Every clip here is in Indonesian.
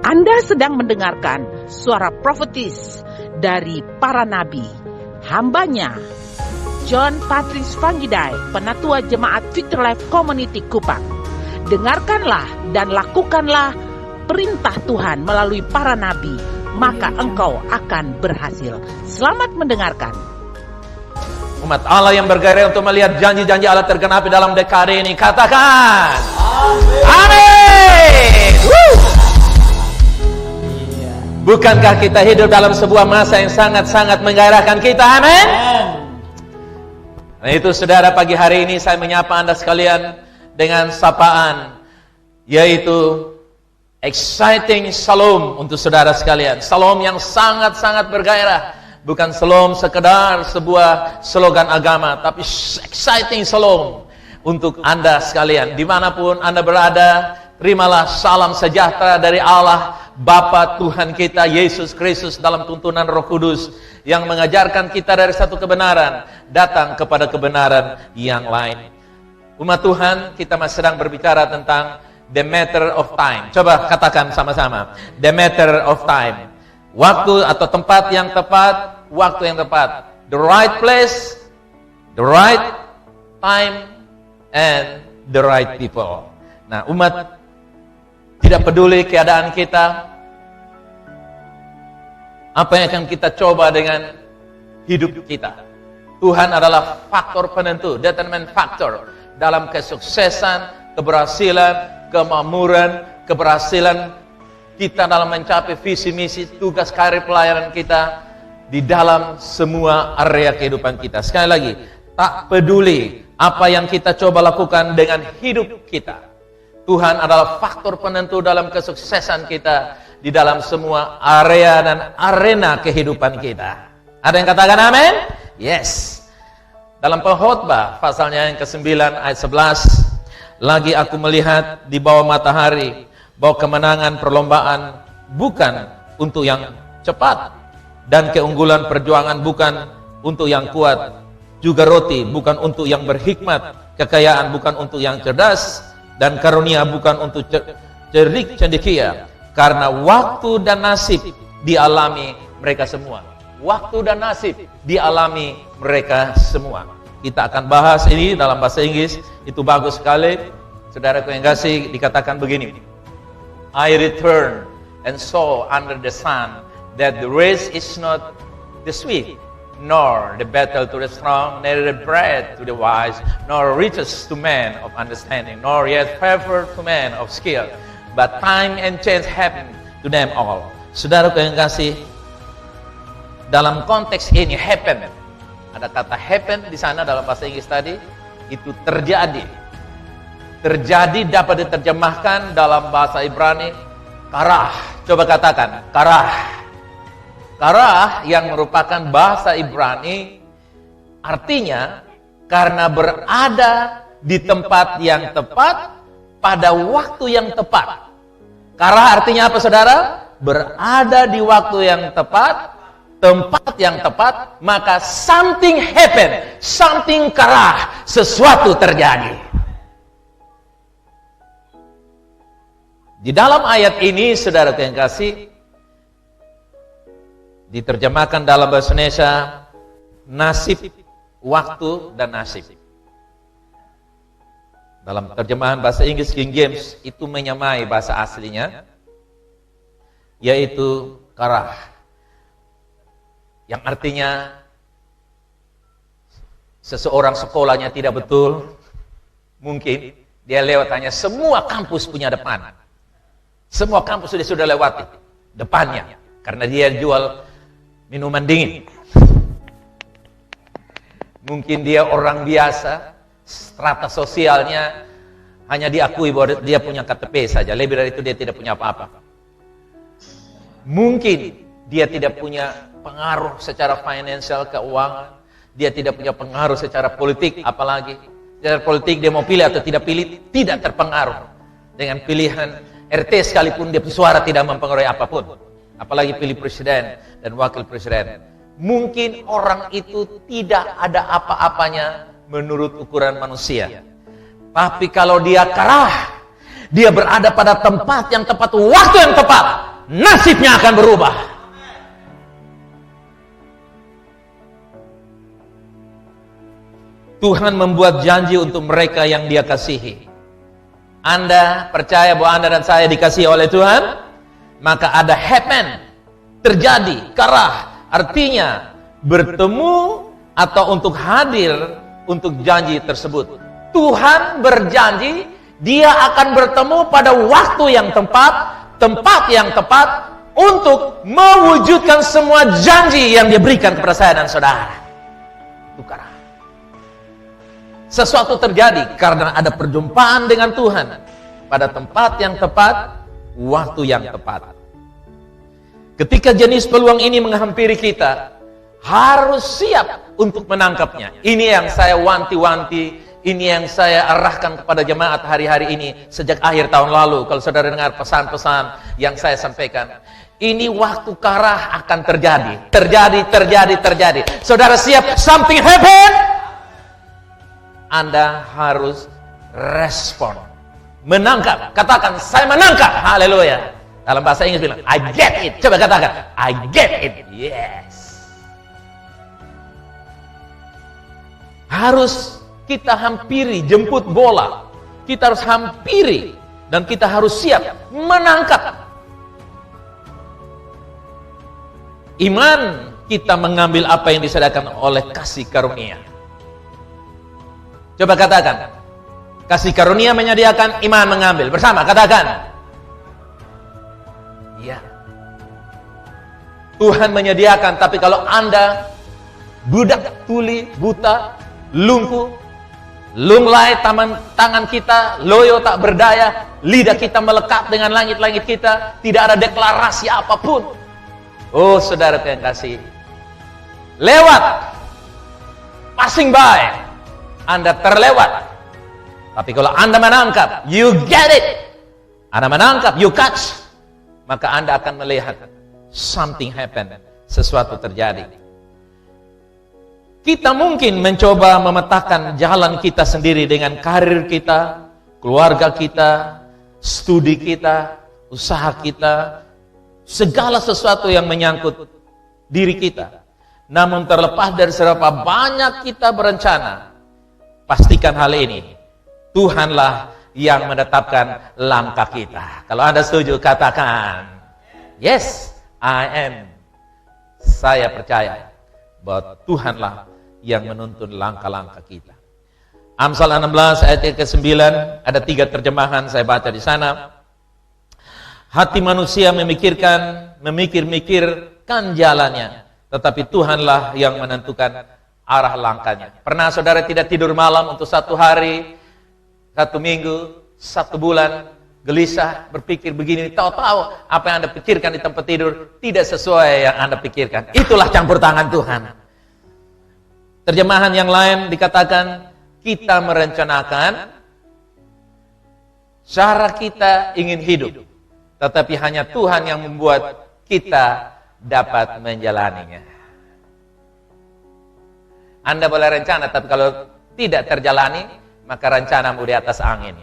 Anda sedang mendengarkan suara profetis dari para nabi, hambanya John Patrice Vanggidai, Penatua Jemaat Victory Life Community Kupang. Dengarkanlah dan lakukanlah perintah Tuhan melalui para nabi, maka engkau akan berhasil. Selamat mendengarkan. Umat Allah yang bergairah untuk melihat janji-janji Allah tergenapi dalam dekade ini, katakan amin. Bukankah kita hidup dalam sebuah masa yang sangat-sangat menggairahkan kita? Amin. Nah itu saudara, pagi hari ini saya menyapa Anda sekalian dengan sapaan, yaitu exciting shalom untuk saudara sekalian. Shalom yang sangat-sangat bergairah. Bukan shalom sekedar sebuah slogan agama, tapi exciting shalom untuk Anda sekalian. Dimanapun Anda berada, terimalah salam sejahtera dari Allah Bapa Tuhan kita Yesus Kristus dalam tuntunan Roh Kudus yang mengajarkan kita dari satu kebenaran datang kepada kebenaran yang lain. Umat Tuhan, kita masih sedang berbicara tentang the matter of time. Coba katakan sama-sama, the matter of time. Waktu atau tempat yang tepat, waktu yang tepat. The right place, the right time, and the right people. Nah, umat tidak peduli keadaan kita, apa yang akan kita coba dengan hidup kita. Tuhan adalah faktor penentu, determinant factor dalam kesuksesan, keberhasilan, kemakmuran, keberhasilan kita dalam mencapai visi misi, tugas karir pelayanan kita di dalam semua area kehidupan kita. Sekali lagi, tak peduli apa yang kita coba lakukan dengan hidup kita, Tuhan adalah faktor penentu dalam kesuksesan kita di dalam semua area dan arena kehidupan kita. Ada yang katakan amin? Yes. Dalam Pengkhotbah pasalnya yang ke-9 ayat 11, lagi aku melihat di bawah matahari bahwa kemenangan perlombaan bukan untuk yang cepat, dan keunggulan perjuangan bukan untuk yang kuat, juga roti bukan untuk yang berhikmat, kekayaan bukan untuk yang cerdas, dan karunia bukan untuk cerdik cendekia, karena waktu dan nasib dialami mereka semua. Waktu dan nasib dialami mereka semua. Kita akan bahas ini dalam bahasa Inggris, itu bagus sekali. Saudaraku yang kasih, dikatakan begini, I return and saw under the sun that the race is not the swift, nor the battle to the strong, neither the bread to the wise, nor riches to men of understanding, nor yet favor to men of skill, but time and chance happen to them all. Saudaraku yang kasih, dalam konteks ini happen, ada kata happen di sana dalam bahasa Inggris tadi, itu terjadi. Terjadi dapat diterjemahkan dalam bahasa Ibrani karah. Coba katakan karah. Karah yang merupakan bahasa Ibrani artinya karena berada di tempat yang tepat pada waktu yang tepat. Karah artinya apa saudara? Berada di waktu yang tepat, tempat yang tepat, maka something happen, something karah, sesuatu terjadi. Di dalam ayat ini, saudara yang kasih, diterjemahkan dalam bahasa Indonesia, nasib, waktu, dan nasib. Dalam terjemahan bahasa Inggris King James, itu menyamai bahasa aslinya, yaitu karah. Yang artinya, seseorang sekolahnya tidak betul, mungkin dia lewat hanya semua kampus punya depan. Semua kampus sudah lewati depannya karena dia jual minuman dingin. Mungkin dia orang biasa, strata sosialnya hanya diakui bahwa dia punya KTP saja, lebih dari itu dia tidak punya apa-apa. Mungkin dia tidak punya pengaruh secara finansial, keuangan, dia tidak punya pengaruh secara politik, apalagi secara politik dia mau pilih atau tidak pilih tidak terpengaruh dengan pilihan RT, sekalipun dia suara tidak mempengaruhi apapun, apalagi pilih presiden dan wakil presiden. Mungkin orang itu tidak ada apa-apanya menurut ukuran manusia. Tapi kalau dia karah, dia berada pada tempat yang tepat, waktu yang tepat, nasibnya akan berubah. Tuhan membuat janji untuk mereka yang Dia kasihi. Anda percaya bahwa Anda dan saya dikasihi oleh Tuhan? Maka ada happen, terjadi, karah, artinya bertemu atau untuk hadir untuk janji tersebut. Tuhan berjanji Dia akan bertemu pada waktu yang tepat, tempat yang tepat untuk mewujudkan semua janji yang Dia berikan kepada saya dan saudara. Itu karah. Sesuatu terjadi karena ada perjumpaan dengan Tuhan pada tempat yang tepat, waktu yang tepat. Ketika jenis peluang ini menghampiri kita, harus siap untuk menangkapnya. Ini yang saya wanti-wanti, ini yang saya arahkan kepada jemaat hari-hari ini sejak akhir tahun lalu. Kalau saudara dengar pesan-pesan yang saya sampaikan, ini waktu karah akan terjadi. Terjadi. Saudara siap, something happen? Anda harus respon, menangkap. Katakan, saya menangkap. Haleluya. Dalam bahasa Inggris bilang, I get it. Coba katakan, I get it. Yes. Harus kita hampiri, jemput bola. Kita harus hampiri dan kita harus siap menangkap. Iman kita mengambil apa yang disediakan oleh kasih karunia. Coba katakan, kasih karunia menyediakan, iman mengambil. Bersama, katakan. Ya. Tuhan menyediakan, tapi kalau Anda budak, tuli, buta, lumpuh, lunglai tangan kita, loyo tak berdaya, lidah kita melekat dengan langit-langit kita, tidak ada deklarasi apapun. Oh, saudara yang kasih, lewat, passing by, Anda terlewat. Tapi kalau Anda menangkap, you get it. Anda menangkap, you catch, maka Anda akan melihat something happen, sesuatu terjadi. Kita mungkin mencoba memetakan jalan kita sendiri dengan karir kita, keluarga kita, studi kita, usaha kita, segala sesuatu yang menyangkut diri kita. Namun terlepas dari seberapa banyak kita berencana, pastikan hal ini, Tuhanlah yang menetapkan langkah kita. Kalau Anda setuju, katakan, yes, I am. Saya percaya bahwa Tuhanlah yang menuntun langkah-langkah kita. Amsal 16 ayat ke-9, ada 3 terjemahan saya baca di sana. Hati manusia memikir-mikirkan jalannya, tetapi Tuhanlah yang menentukan arah langkahnya. Pernah saudara tidak tidur malam untuk 1 hari, 1 minggu, 1 bulan, gelisah, berpikir begini, tahu-tahu apa yang Anda pikirkan di tempat tidur tidak sesuai yang Anda pikirkan. Itulah campur tangan Tuhan. Terjemahan yang lain dikatakan, kita merencanakan cara kita ingin hidup, tetapi hanya Tuhan yang membuat kita dapat menjalaninya. Anda boleh rencana, tapi kalau tidak terjalani, maka rencanamu di atas angin.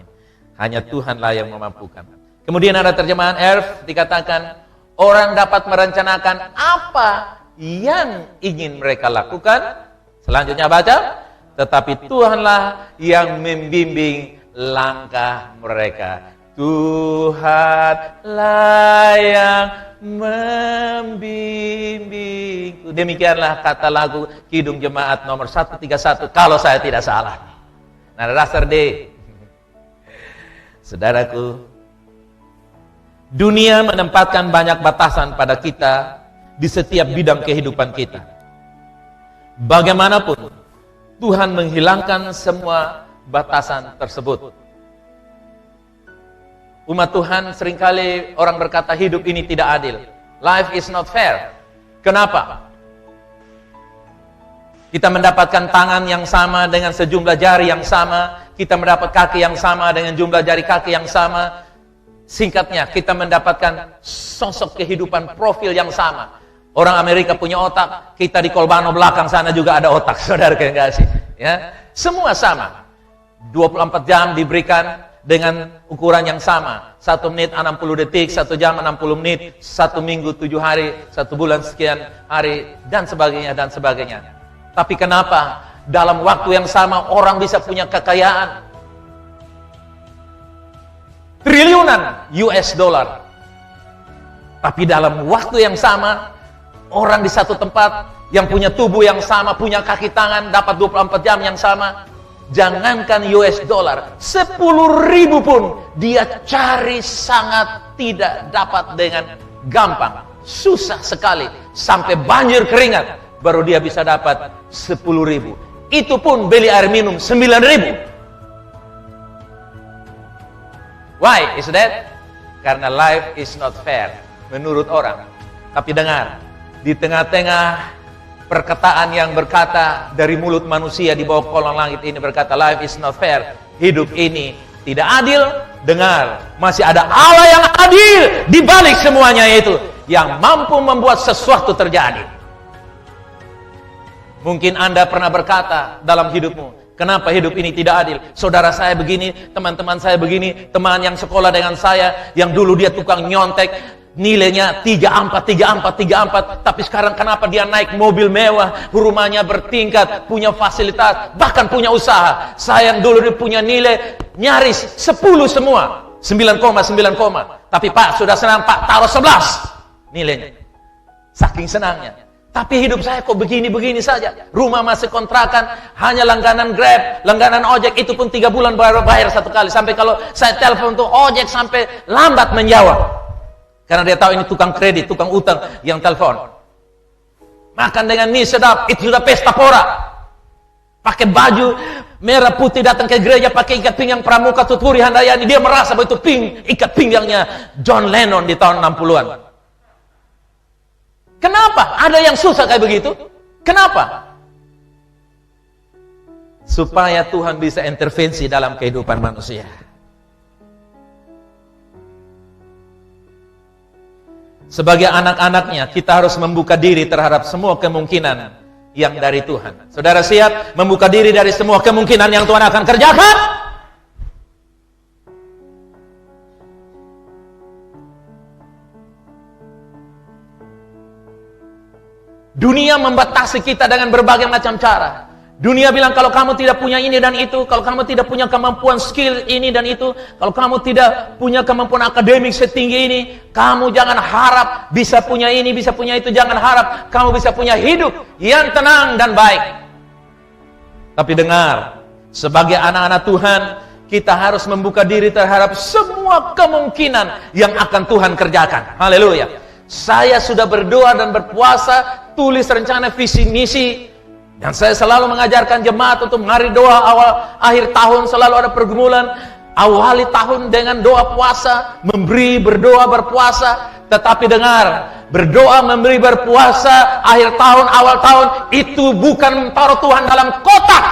Hanya Tuhanlah yang memampukan. Kemudian ada terjemahan Erf, dikatakan, orang dapat merencanakan apa yang ingin mereka lakukan. Selanjutnya baca, tetapi Tuhanlah yang membimbing langkah mereka. Tuhanlah yang membimbingku. Demikianlah kata lagu Kidung Jemaat nomor 131, kalau saya tidak salah. Nah, dasar D. Saudaraku, dunia menempatkan banyak batasan pada kita di setiap bidang kehidupan kita. Bagaimanapun, Tuhan menghilangkan semua batasan tersebut. Umat Tuhan seringkali orang berkata hidup ini tidak adil. Life is not fair. Kenapa? Kita mendapatkan tangan yang sama dengan sejumlah jari yang sama. Kita mendapat kaki yang sama dengan jumlah jari kaki yang sama. Singkatnya, kita mendapatkan sosok kehidupan profil yang sama. Orang Amerika punya otak, kita di Kolbano belakang sana juga ada otak. Saudara yang kasih, ya. Semua sama. 24 jam diberikan dengan ukuran yang sama. 1 menit 60 detik, 1 jam 60 menit, 1 minggu 7 hari, 1 bulan sekian hari, dan sebagainya, dan sebagainya. Tapi kenapa dalam waktu yang sama orang bisa punya kekayaan triliunan US dollar, tapi dalam waktu yang sama orang di satu tempat yang punya tubuh yang sama, punya kaki tangan, dapat 24 jam yang sama. Jangankan US dollar, 10.000 pun dia cari sangat tidak dapat dengan gampang. Susah sekali, sampai banjir keringat baru dia bisa dapat 10.000. Itu pun beli air minum 9.000. Why is that? Karena life is not fair menurut orang. Tapi dengar, di tengah-tengah perkataan yang berkata dari mulut manusia di bawah kolong langit ini berkata life is not fair, hidup ini tidak adil. Dengar, masih ada Allah yang adil di balik semuanya itu, yang mampu membuat sesuatu terjadi. Mungkin Anda pernah berkata dalam hidupmu, kenapa hidup ini tidak adil? Saudara saya begini, teman-teman saya begini, teman yang sekolah dengan saya yang dulu dia tukang nyontek, nilainya 34, tapi sekarang kenapa dia naik mobil mewah, rumahnya bertingkat, punya fasilitas, bahkan punya usaha. Saya yang dulu dia punya nilai nyaris 10 semua, 9, tapi Pak sudah senang Pak, taruh 11 nilainya, saking senangnya. Tapi hidup saya kok begini-begini saja, rumah masih kontrakan, hanya langganan Grab, langganan ojek, itu pun 3 bulan baru bayar 1 kali, sampai kalau saya telepon tuh ojek sampai lambat menjawab. Karena dia tahu ini tukang kredit, tukang utang yang telepon. Makan dengan mie sedap, itu sudah pesta pora. Pakai baju merah putih datang ke gereja, pakai ikat pinggang Pramuka Tuturi Handayani. Dia merasa bahwa itu ikat pinggangnya John Lennon di tahun 60-an. Kenapa? Ada yang susah kayak begitu? Kenapa? Supaya Tuhan bisa intervensi dalam kehidupan manusia. Sebagai anak-anaknya, kita harus membuka diri terhadap semua kemungkinan yang dari Tuhan. Saudara siap membuka diri dari semua kemungkinan yang Tuhan akan kerjakan? Dunia membatasi kita dengan berbagai macam cara. Dunia bilang kalau kamu tidak punya ini dan itu, kalau kamu tidak punya kemampuan skill ini dan itu, kalau kamu tidak punya kemampuan akademik setinggi ini, kamu jangan harap bisa punya ini, bisa punya itu, jangan harap kamu bisa punya hidup yang tenang dan baik. Tapi dengar, sebagai anak-anak Tuhan, kita harus membuka diri terhadap semua kemungkinan yang akan Tuhan kerjakan. Haleluya. Saya sudah berdoa dan berpuasa, tulis rencana visi misi. Dan saya selalu mengajarkan jemaat untuk menghari doa awal akhir tahun, selalu ada pergumulan. Awali tahun dengan doa puasa, memberi, berdoa, berpuasa. Tetapi dengar, berdoa, memberi, berpuasa akhir tahun, awal tahun, itu bukan taruh Tuhan dalam kotak,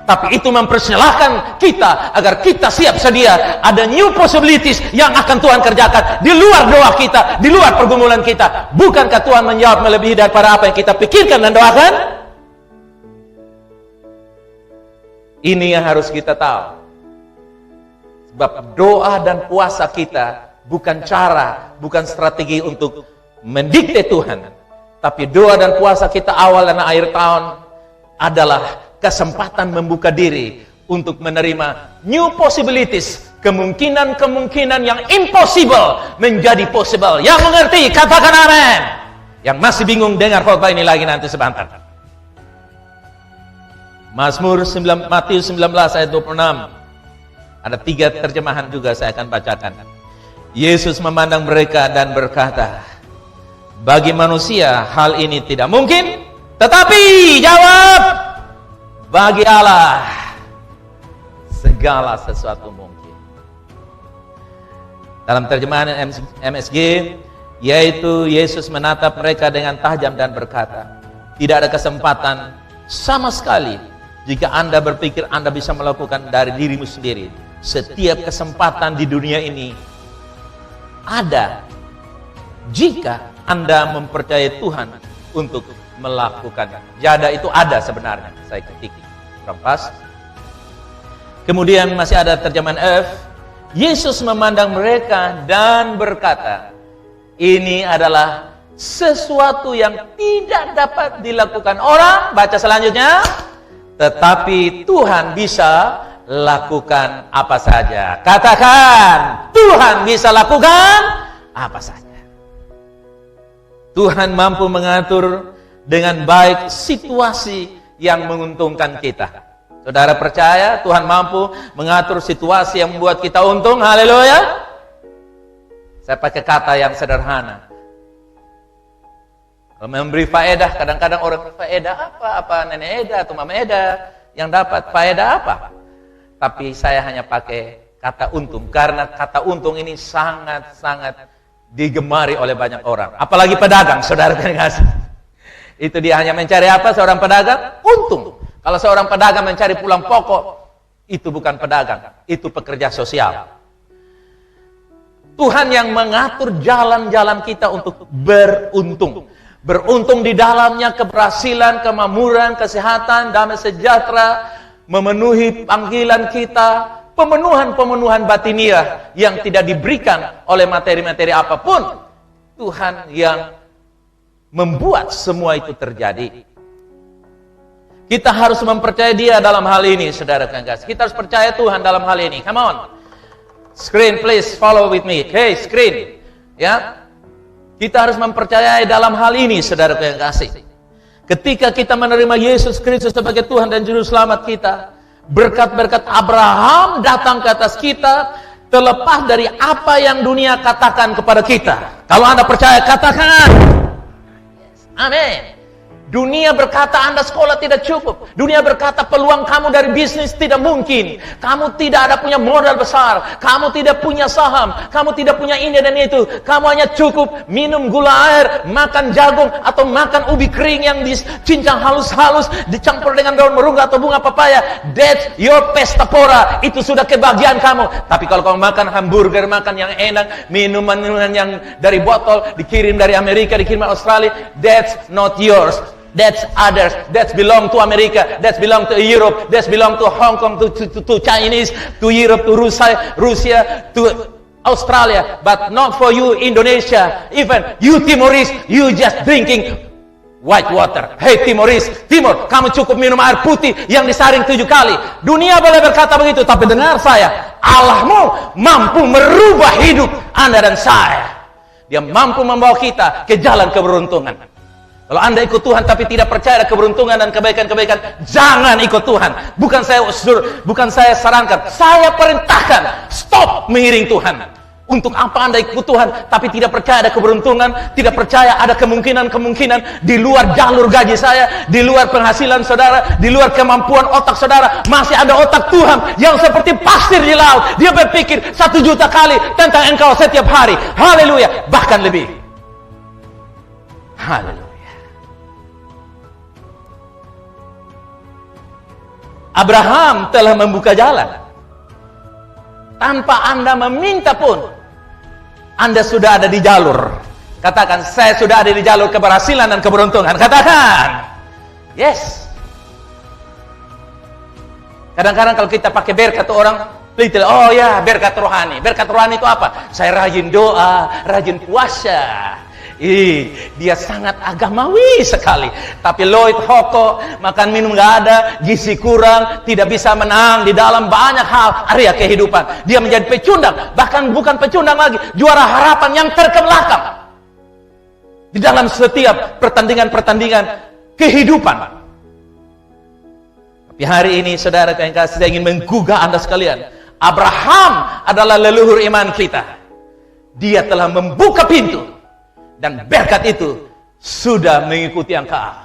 tapi itu mempersilahkan kita agar kita siap sedia. Ada new possibilities yang akan Tuhan kerjakan di luar doa kita, di luar pergumulan kita. Bukankah Tuhan menjawab melebihi daripada apa yang kita pikirkan dan doakan? Ini yang harus kita tahu. Sebab doa dan puasa kita bukan cara, bukan strategi untuk mendikte Tuhan. Tapi doa dan puasa kita awal dan akhir tahun adalah kesempatan membuka diri untuk menerima new possibilities. Kemungkinan-kemungkinan yang impossible menjadi possible. Yang mengerti, katakan amin. Yang masih bingung, dengar khotbah ini lagi nanti sebentar. Matius 19 ayat 26. Ada 3 terjemahan juga saya akan bacakan. Yesus memandang mereka dan berkata, bagi manusia hal ini tidak mungkin, tetapi jawab, bagi Allah segala sesuatu mungkin. Dalam terjemahan MSG, yaitu Yesus menatap mereka dengan tajam dan berkata, tidak ada kesempatan sama sekali jika Anda berpikir Anda bisa melakukan dari dirimu sendiri. Setiap kesempatan di dunia ini ada jika Anda mempercayai Tuhan untuk melakukan. Jada itu ada sebenarnya. Saya ketik. Rampas. Kemudian masih ada terjemahan F, Yesus memandang mereka dan berkata, ini adalah sesuatu yang tidak dapat dilakukan orang, baca selanjutnya, tetapi Tuhan bisa lakukan apa saja. Katakan, Tuhan bisa lakukan apa saja. Tuhan mampu mengatur dengan baik situasi yang menguntungkan kita. Saudara percaya Tuhan mampu mengatur situasi yang membuat kita untung? Haleluya. Saya pakai kata yang sederhana. Memberi faedah, kadang-kadang orang faedah apa nenek Eda atau mama Eda yang dapat faedah apa? Tapi saya hanya pakai kata untung, karena kata untung ini sangat-sangat digemari oleh banyak orang. Apalagi pedagang, saudara kasih. Itu dia hanya mencari apa seorang pedagang? Untung. Kalau seorang pedagang mencari pulang pokok, itu bukan pedagang, itu pekerja sosial. Tuhan yang mengatur jalan-jalan kita untuk beruntung. Beruntung di dalamnya keberhasilan, kemakmuran, kesehatan, damai sejahtera, memenuhi panggilan kita, pemenuhan batiniah yang tidak diberikan oleh materi-materi apapun. Tuhan yang membuat semua itu terjadi. Kita harus mempercayai Dia dalam hal ini, saudara kasih. Kita harus percaya Tuhan dalam hal ini. Come on. Screen, please follow with me. Hey, screen. Ya. Kita harus mempercayai dalam hal ini, saudara kasih. Ketika kita menerima Yesus Kristus sebagai Tuhan dan Juru Selamat kita, berkat-berkat Abraham datang ke atas kita, terlepas dari apa yang dunia katakan kepada kita. Kalau Anda percaya, katakan. Amin. Dunia berkata Anda sekolah tidak cukup. Dunia berkata peluang kamu dari bisnis tidak mungkin. Kamu tidak ada punya modal besar. Kamu tidak punya saham. Kamu tidak punya ini dan itu. Kamu hanya cukup minum gula air, makan jagung, atau makan ubi kering yang dicincang halus-halus, dicampur dengan daun merungga atau bunga papaya. That's your pesta pora. Itu sudah kebahagiaan kamu. Tapi kalau kamu makan hamburger, makan yang enak, minuman yang dari botol, dikirim dari Amerika, dikirim dari Australia, that's not yours. That's others. That belong to America. That belong to Europe. That belong to Hong Kong, to Chinese, to Europe, to Russia, to Australia. But not for you, Indonesia. Even you, Timorese, you just drinking white water. Hey Timorese, Timor, kamu cukup minum air putih yang disaring 7 kali. Dunia boleh berkata begitu, tapi dengar saya, Allahmu mampu merubah hidup Anda dan saya. Dia mampu membawa kita ke jalan keberuntungan. Kalau Anda ikut Tuhan tapi tidak percaya keberuntungan dan kebaikan-kebaikan, jangan ikut Tuhan. Bukan saya sarankan, saya perintahkan, stop mengiring Tuhan. Untuk apa Anda ikut Tuhan tapi tidak percaya ada keberuntungan, tidak percaya ada kemungkinan-kemungkinan di luar jalur gaji saya, di luar penghasilan saudara, di luar kemampuan otak saudara. Masih ada otak Tuhan yang seperti pasir di laut. Dia berpikir 1 juta kali tentang engkau setiap hari. Haleluya, bahkan lebih. Haleluya. Abraham telah membuka jalan. Tanpa Anda meminta pun, Anda sudah ada di jalur. Katakan, saya sudah ada di jalur keberhasilan dan keberuntungan. Katakan, yes. Kadang-kadang kalau kita pakai berkat orang, oh ya, berkat rohani. Berkat rohani itu apa? Saya rajin doa, rajin puasa. Dia sangat agamawi sekali. Tapi Lloyd Hoko, makan minum gak ada, gizi kurang, tidak bisa menang di dalam banyak hal area kehidupan. Dia menjadi pecundang, bahkan bukan pecundang lagi, juara harapan yang terkebelakang di dalam setiap pertandingan-pertandingan kehidupan. Tapi hari ini saudara yang kasih, saya ingin menggugah Anda sekalian. Abraham adalah leluhur iman kita. Dia telah membuka pintu, dan berkat itu sudah mengikuti engkau.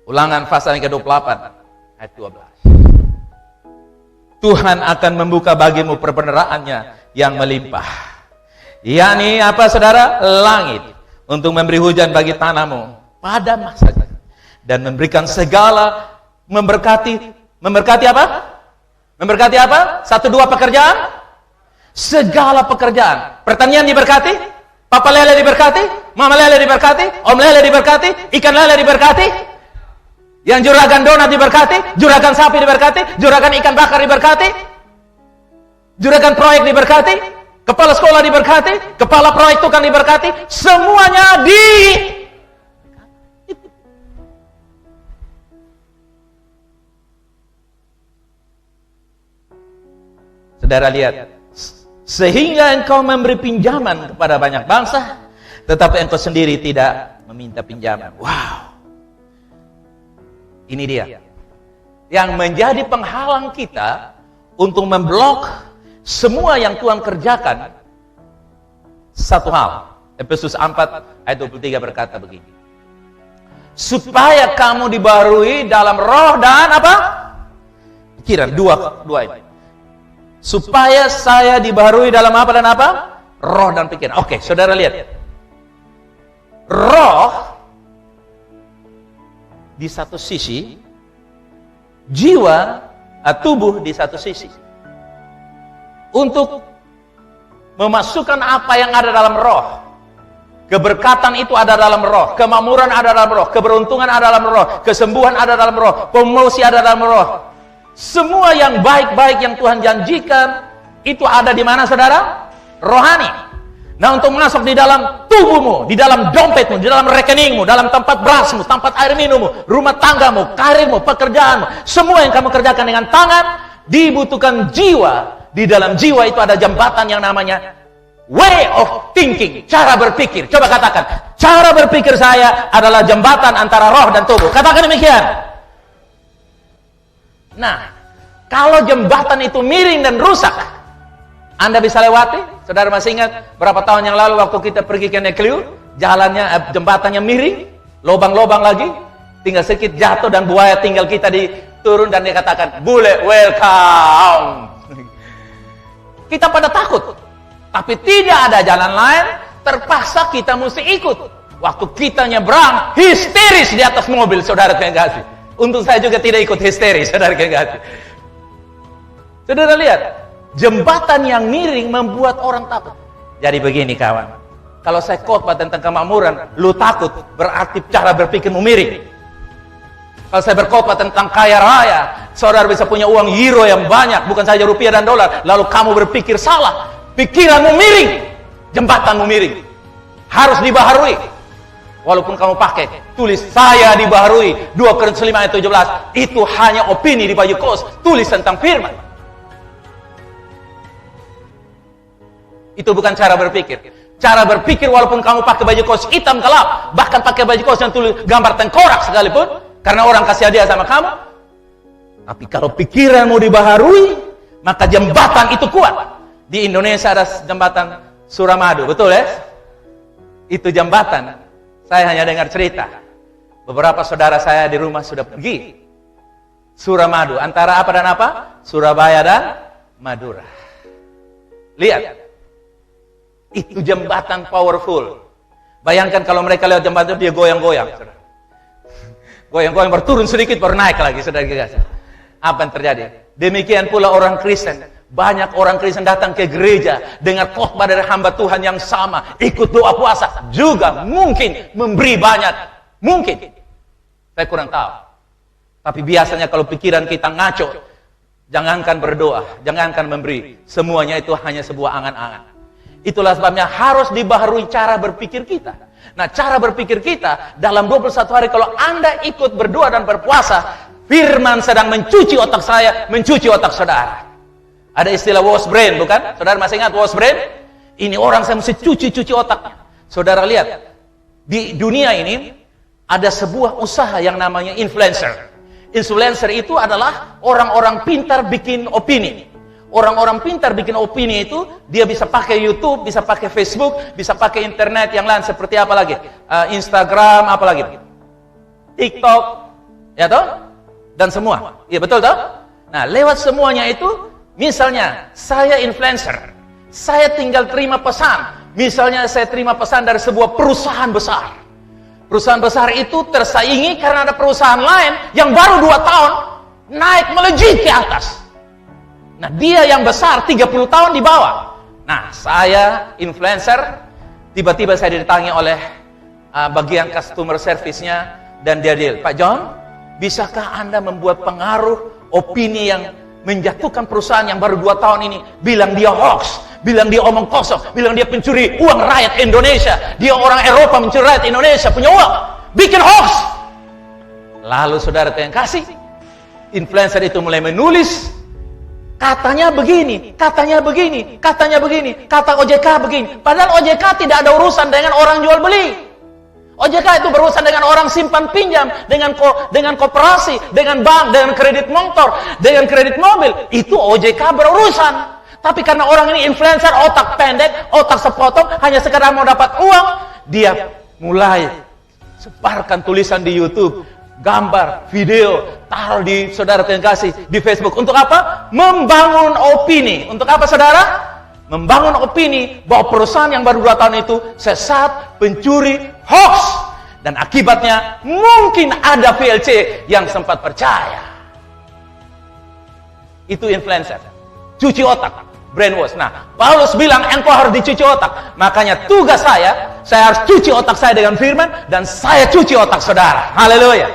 Ulangan pasal yang ke-28 ayat 12. Tuhan akan membuka bagimu perbendaannya yang melimpah. yakni apa saudara? Langit, untuk memberi hujan bagi tanahmu pada masanya, dan memberikan segala, memberkati apa? Memberkati apa? 1, 2 pekerjaan? Segala pekerjaan. Pertanian diberkati, papa lele diberkati, mama lele diberkati, om lele diberkati, ikan lele diberkati. Yang juragan donat diberkati, juragan sapi diberkati, juragan ikan bakar diberkati, juragan proyek diberkati, kepala sekolah diberkati, kepala proyek tukang diberkati, semuanya di... Saudara lihat, sehingga engkau memberi pinjaman kepada banyak bangsa, tetapi engkau sendiri tidak meminta pinjaman. Wow. Ini dia. Yang menjadi penghalang kita untuk memblok semua yang Tuhan kerjakan. Satu hal. Efesus 4 ayat 23 berkata begini. Supaya kamu dibaharui dalam roh dan apa? Pikiran. Dua itu. Supaya saya dibaharui dalam apa dan apa? Roh dan pikiran. Oke, saudara lihat. Roh di satu sisi, jiwa, tubuh di satu sisi. Untuk memasukkan apa yang ada dalam roh. Keberkatan itu ada dalam roh, kemakmuran ada dalam roh, keberuntungan ada dalam roh, kesembuhan ada dalam roh, promosi ada dalam roh. Semua yang baik-baik yang Tuhan janjikan itu ada di mana, saudara? Rohani. Nah, untuk masuk di dalam tubuhmu, di dalam dompetmu, di dalam rekeningmu, dalam tempat berasmu, tempat air minummu, rumah tanggamu, karirmu, pekerjaanmu, semua yang kamu kerjakan dengan tangan dibutuhkan jiwa. Di dalam jiwa itu ada jembatan yang namanya way of thinking, cara berpikir. Coba katakan, cara berpikir saya adalah jembatan antara roh dan tubuh. Katakan demikian. Nah, kalau jembatan itu miring dan rusak, Anda bisa lewati? Saudara masih ingat berapa tahun yang lalu waktu kita pergi ke Nekliu, jalannya, jembatannya miring, lobang-lobang lagi, tinggal sedikit jatuh dan buaya tinggal kita turun dan dia katakan, bule welcome. Kita pada takut, tapi tidak ada jalan lain, terpaksa kita mesti ikut. Waktu kita nyebrang, histeris di atas mobil, saudara yang kasih. Untuk saya juga tidak ikut histeris, saudara kekasih. Saudara lihat, jembatan yang miring membuat orang takut. Jadi begini kawan, kalau saya khotbah tentang kemakmuran, lu takut, berarti cara berpikirmu miring. Kalau saya berkhotbah tentang kaya raya, saudara bisa punya uang euro yang banyak, bukan saja rupiah dan dolar, lalu kamu berpikir salah, pikiranmu miring, jembatanmu miring. Harus dibaharui. Walaupun kamu pakai tulis saya dibaharui 2 Korintus 5 ayat 17, itu hanya opini di baju kos, tulis tentang firman. Itu bukan cara berpikir. Cara berpikir walaupun kamu pakai baju kos hitam gelap, bahkan pakai baju kos yang tulis gambar tengkorak sekalipun, karena orang kasih hadiah sama kamu. Tapi kalau pikiranmu dibaharui, maka jembatan itu kuat. Di Indonesia ada jembatan Suramadu, betul ya? Itu jembatan. Saya hanya dengar cerita. Beberapa saudara saya di rumah sudah pergi. Suramadu. Antara apa dan apa? Surabaya dan Madura. Lihat. Itu jembatan powerful. Bayangkan kalau mereka lewat jembatan itu dia goyang-goyang. Goyang-goyang berturun sedikit baru naik lagi. Saudara kasih. Apa yang terjadi? Demikian pula orang Kristen. Banyak orang Kristen datang ke gereja dengar khotbah dari hamba Tuhan yang sama, ikut doa puasa, juga mungkin memberi banyak, mungkin. Saya kurang tahu. Tapi biasanya kalau pikiran kita ngaco, jangankan berdoa, jangankan memberi, semuanya itu hanya sebuah angan-angan. Itulah sebabnya harus dibaharui cara berpikir kita. Nah, cara berpikir kita dalam 21 hari kalau Anda ikut berdoa dan berpuasa, firman sedang mencuci otak saya, mencuci otak saudara. Ada istilah wash brain, bukan? Saudara masih ingat wash brain? Ini orang saya mesti cuci otaknya. Saudara lihat, di dunia ini ada sebuah usaha yang namanya influencer. Influencer itu adalah orang-orang pintar bikin opini. Orang-orang pintar bikin opini itu, dia bisa pakai YouTube, bisa pakai Facebook, bisa pakai internet yang lain seperti apa lagi? Instagram, apa lagi? TikTok, ya toh? Dan semua. Iya betul toh? Nah, lewat semuanya itu, misalnya, saya influencer, saya tinggal terima pesan. Misalnya saya terima pesan dari sebuah perusahaan besar. Perusahaan besar itu tersaingi karena ada perusahaan lain yang baru 2 tahun naik melejit ke atas. Nah, dia yang besar 30 tahun di bawah. Nah, saya influencer, tiba-tiba saya didatangi oleh bagian customer service-nya dan dia Pak John, Bisakah Anda membuat pengaruh opini yang menjatuhkan perusahaan yang baru 2 tahun ini, bilang dia hoax, bilang dia omong kosong, bilang dia pencuri uang rakyat Indonesia, dia orang Eropa mencuri rakyat Indonesia punya uang, bikin hoax. Lalu saudara yang kasih, influencer itu mulai menulis, katanya begini, katanya begini, katanya begini, kata OJK begini. Padahal OJK tidak ada urusan dengan orang jual beli. OJK itu berurusan dengan orang simpan pinjam, dengan koperasi, dengan bank, dengan kredit motor, dengan kredit mobil. Itu OJK berurusan. Tapi karena orang ini influencer, otak pendek, otak sepotong, hanya sekedar mau dapat uang, dia mulai sebarkan tulisan di YouTube, gambar, video, taruh di saudara yang kasih di Facebook. Untuk apa? Membangun opini. Untuk apa saudara? Membangun opini bahwa perusahaan yang baru 2 tahun itu sesat, pencuri, hoax. Dan akibatnya mungkin ada VLC yang sempat percaya. Itu influencer. Cuci otak, brainwash. Nah, Paulus bilang engkau harus dicuci otak. Makanya tugas saya harus cuci otak saya dengan firman, dan saya cuci otak saudara. Haleluya.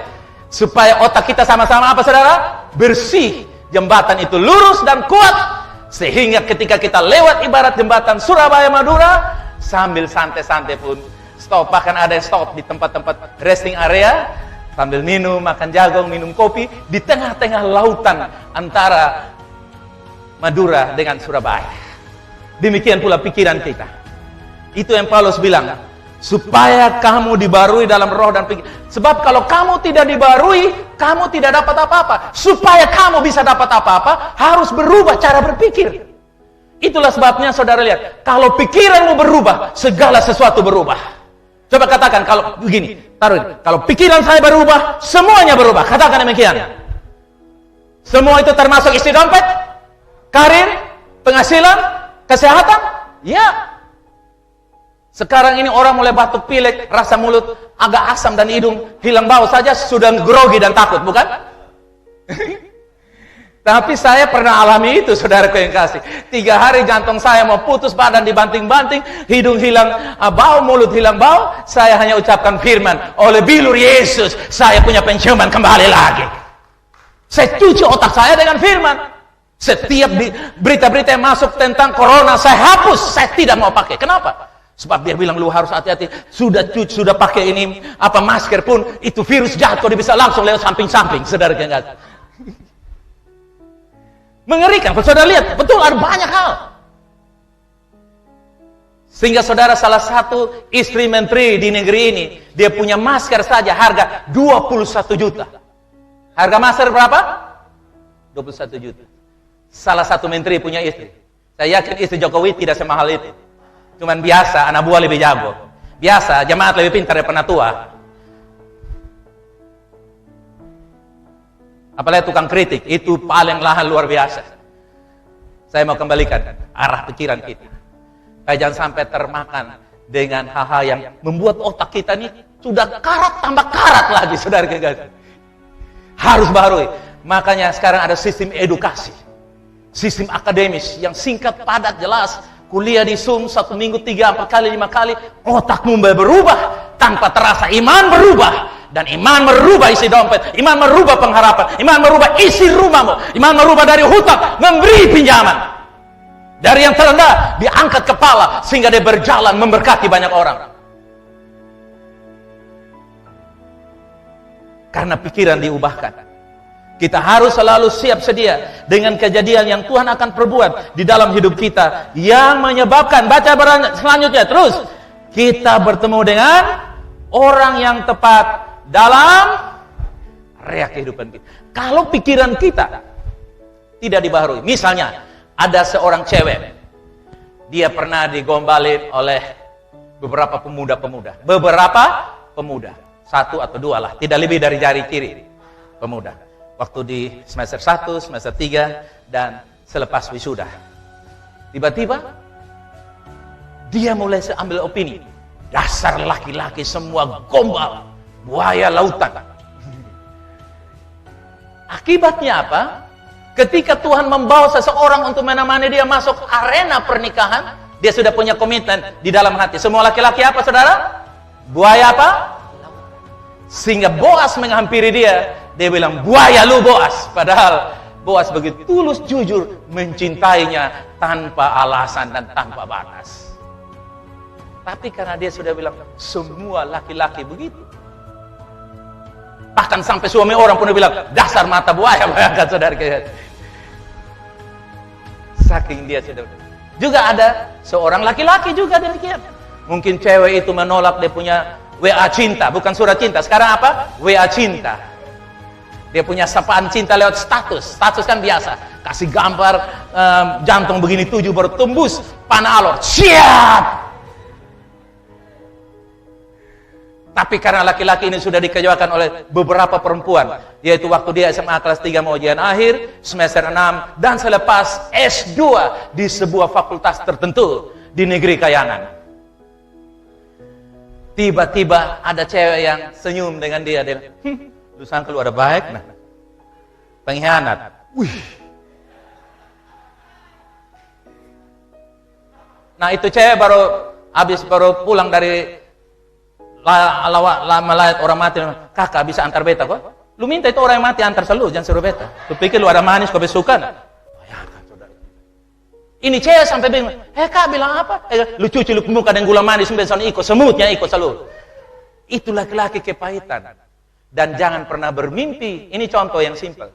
Supaya otak kita sama-sama apa saudara? Bersih. Jembatan itu lurus dan kuat. Sehingga ketika kita lewat ibarat jembatan Surabaya Madura, sambil santai-santai pun stop. Bahkan ada yang stop di tempat-tempat resting area, sambil minum, makan jagung, minum kopi, di tengah-tengah lautan antara Madura dengan Surabaya. Demikian pula pikiran kita. Itu yang Paulus bilang, supaya kamu dibarui dalam roh dan pikiran. Sebab kalau kamu tidak dibarui, kamu tidak dapat apa-apa. Supaya kamu bisa dapat apa-apa, harus berubah cara berpikir. Itulah sebabnya saudara lihat, kalau pikiranmu berubah, segala sesuatu berubah. Coba katakan, kalau begini, taruh ini. Kalau pikiran saya berubah, semuanya berubah. Katakan demikian. Semua itu termasuk isi dompet, karir, penghasilan, kesehatan. Ya. Sekarang ini orang mulai batuk pilek, rasa mulut agak asam dan hidung hilang bau saja sudah grogi dan takut, bukan? Tapi saya pernah alami itu, saudaraku yang kasih. 3 hari jantung saya mau putus, badan dibanting-banting, hidung hilang bau, mulut hilang bau. Saya hanya ucapkan firman, oleh bilur Yesus, saya punya penciuman kembali lagi. Saya cuci otak saya dengan firman. Setiap berita-berita yang masuk tentang corona, saya hapus, saya tidak mau pakai. Kenapa? Sebab dia bilang lu harus hati-hati. Sudah pakai ini masker pun itu virus jatuh, dia bisa langsung lewat samping-samping. Saudara yang kasih. Mengerikan. Kalau saudara lihat, betul ada banyak hal. Sehingga saudara salah satu istri menteri di negeri ini, dia punya masker saja harga 21 juta. Harga masker berapa? 21 juta. Salah satu menteri punya istri. Saya yakin istri Jokowi tidak semahal itu. Cuman biasa, anak buah lebih jago. Biasa, jemaat lebih pintar daripada penatua. Apalagi tukang kritik, itu paling lahan luar biasa. Saya mau kembalikan arah pikiran kita. Supaya jangan sampai termakan dengan hal-hal yang membuat otak kita ini sudah karat tambah karat lagi, saudara guys. Harus barui. Makanya sekarang ada sistem edukasi. Sistem akademis yang singkat, padat, jelas. Kuliah di Zoom 1 minggu 3, 4 kali, 5 kali, otakmu berubah tanpa terasa. Iman berubah, dan iman merubah isi dompet, iman merubah pengharapan, iman merubah isi rumahmu, iman merubah dari hutang memberi pinjaman, dari yang terendah diangkat kepala sehingga dia berjalan memberkati banyak orang. Karena pikiran diubahkan. Kita harus selalu siap sedia dengan kejadian yang Tuhan akan perbuat di dalam hidup kita, yang menyebabkan, baca selanjutnya terus, kita bertemu dengan orang yang tepat dalam area kehidupan kita. Kalau pikiran kita tidak dibaharui, misalnya ada seorang cewek, dia pernah digombalin oleh beberapa pemuda, 1 atau 2 lah, tidak lebih dari jari kiri pemuda. Waktu di semester 1, semester 3, dan selepas wisuda. Tiba-tiba, dia mulai ambil opini. Dasar laki-laki semua gombal, buaya lautan. Akibatnya apa? Ketika Tuhan membawa seseorang untuk menemani dia masuk arena pernikahan, dia sudah punya komitmen di dalam hati. Semua laki-laki apa, saudara? Buaya apa? Sehingga Boas menghampiri dia Dia bilang, buaya lu Boas. Padahal Boas begitu tulus jujur mencintainya tanpa alasan dan tanpa batas. Tapi karena dia sudah bilang, semua laki-laki begitu. Bahkan sampai suami orang pun bilang, dasar mata buaya, bayangkan saudara. Saking dia sudah. Juga ada seorang laki-laki juga demikian. Mungkin cewek itu menolak dia punya WA cinta, bukan surat cinta. Sekarang apa? WA cinta. Dia punya sapaan cinta lewat status. Status kan biasa. Kasih gambar jantung begini 7 baru tembus panah alor. Siap! Tapi karena laki-laki ini sudah dikecewakan oleh beberapa perempuan, yaitu waktu dia SMA kelas 3 mau ujian akhir, semester 6, dan selepas S2 di sebuah fakultas tertentu di negeri kayangan. Tiba-tiba ada cewek yang senyum dengan dia. Dia lu sangka lu ada baik, nah. Pengkhianat. Wih. Nah itu cewek baru pulang dari melayat orang mati. Kakak bisa antar beta kok? Lu minta itu orang yang mati antar selalu, jangan suruh beta. Lu pikir lu ada manis kok besukan? Ini cewek sampai bingung. Kak bilang apa? Lu cuci lu muka dengan gula manis sampai ikut semutnya ikut selalu. Itu laki-laki kepahitan. Dan jangan pernah bermimpi. Ini contoh yang simpel.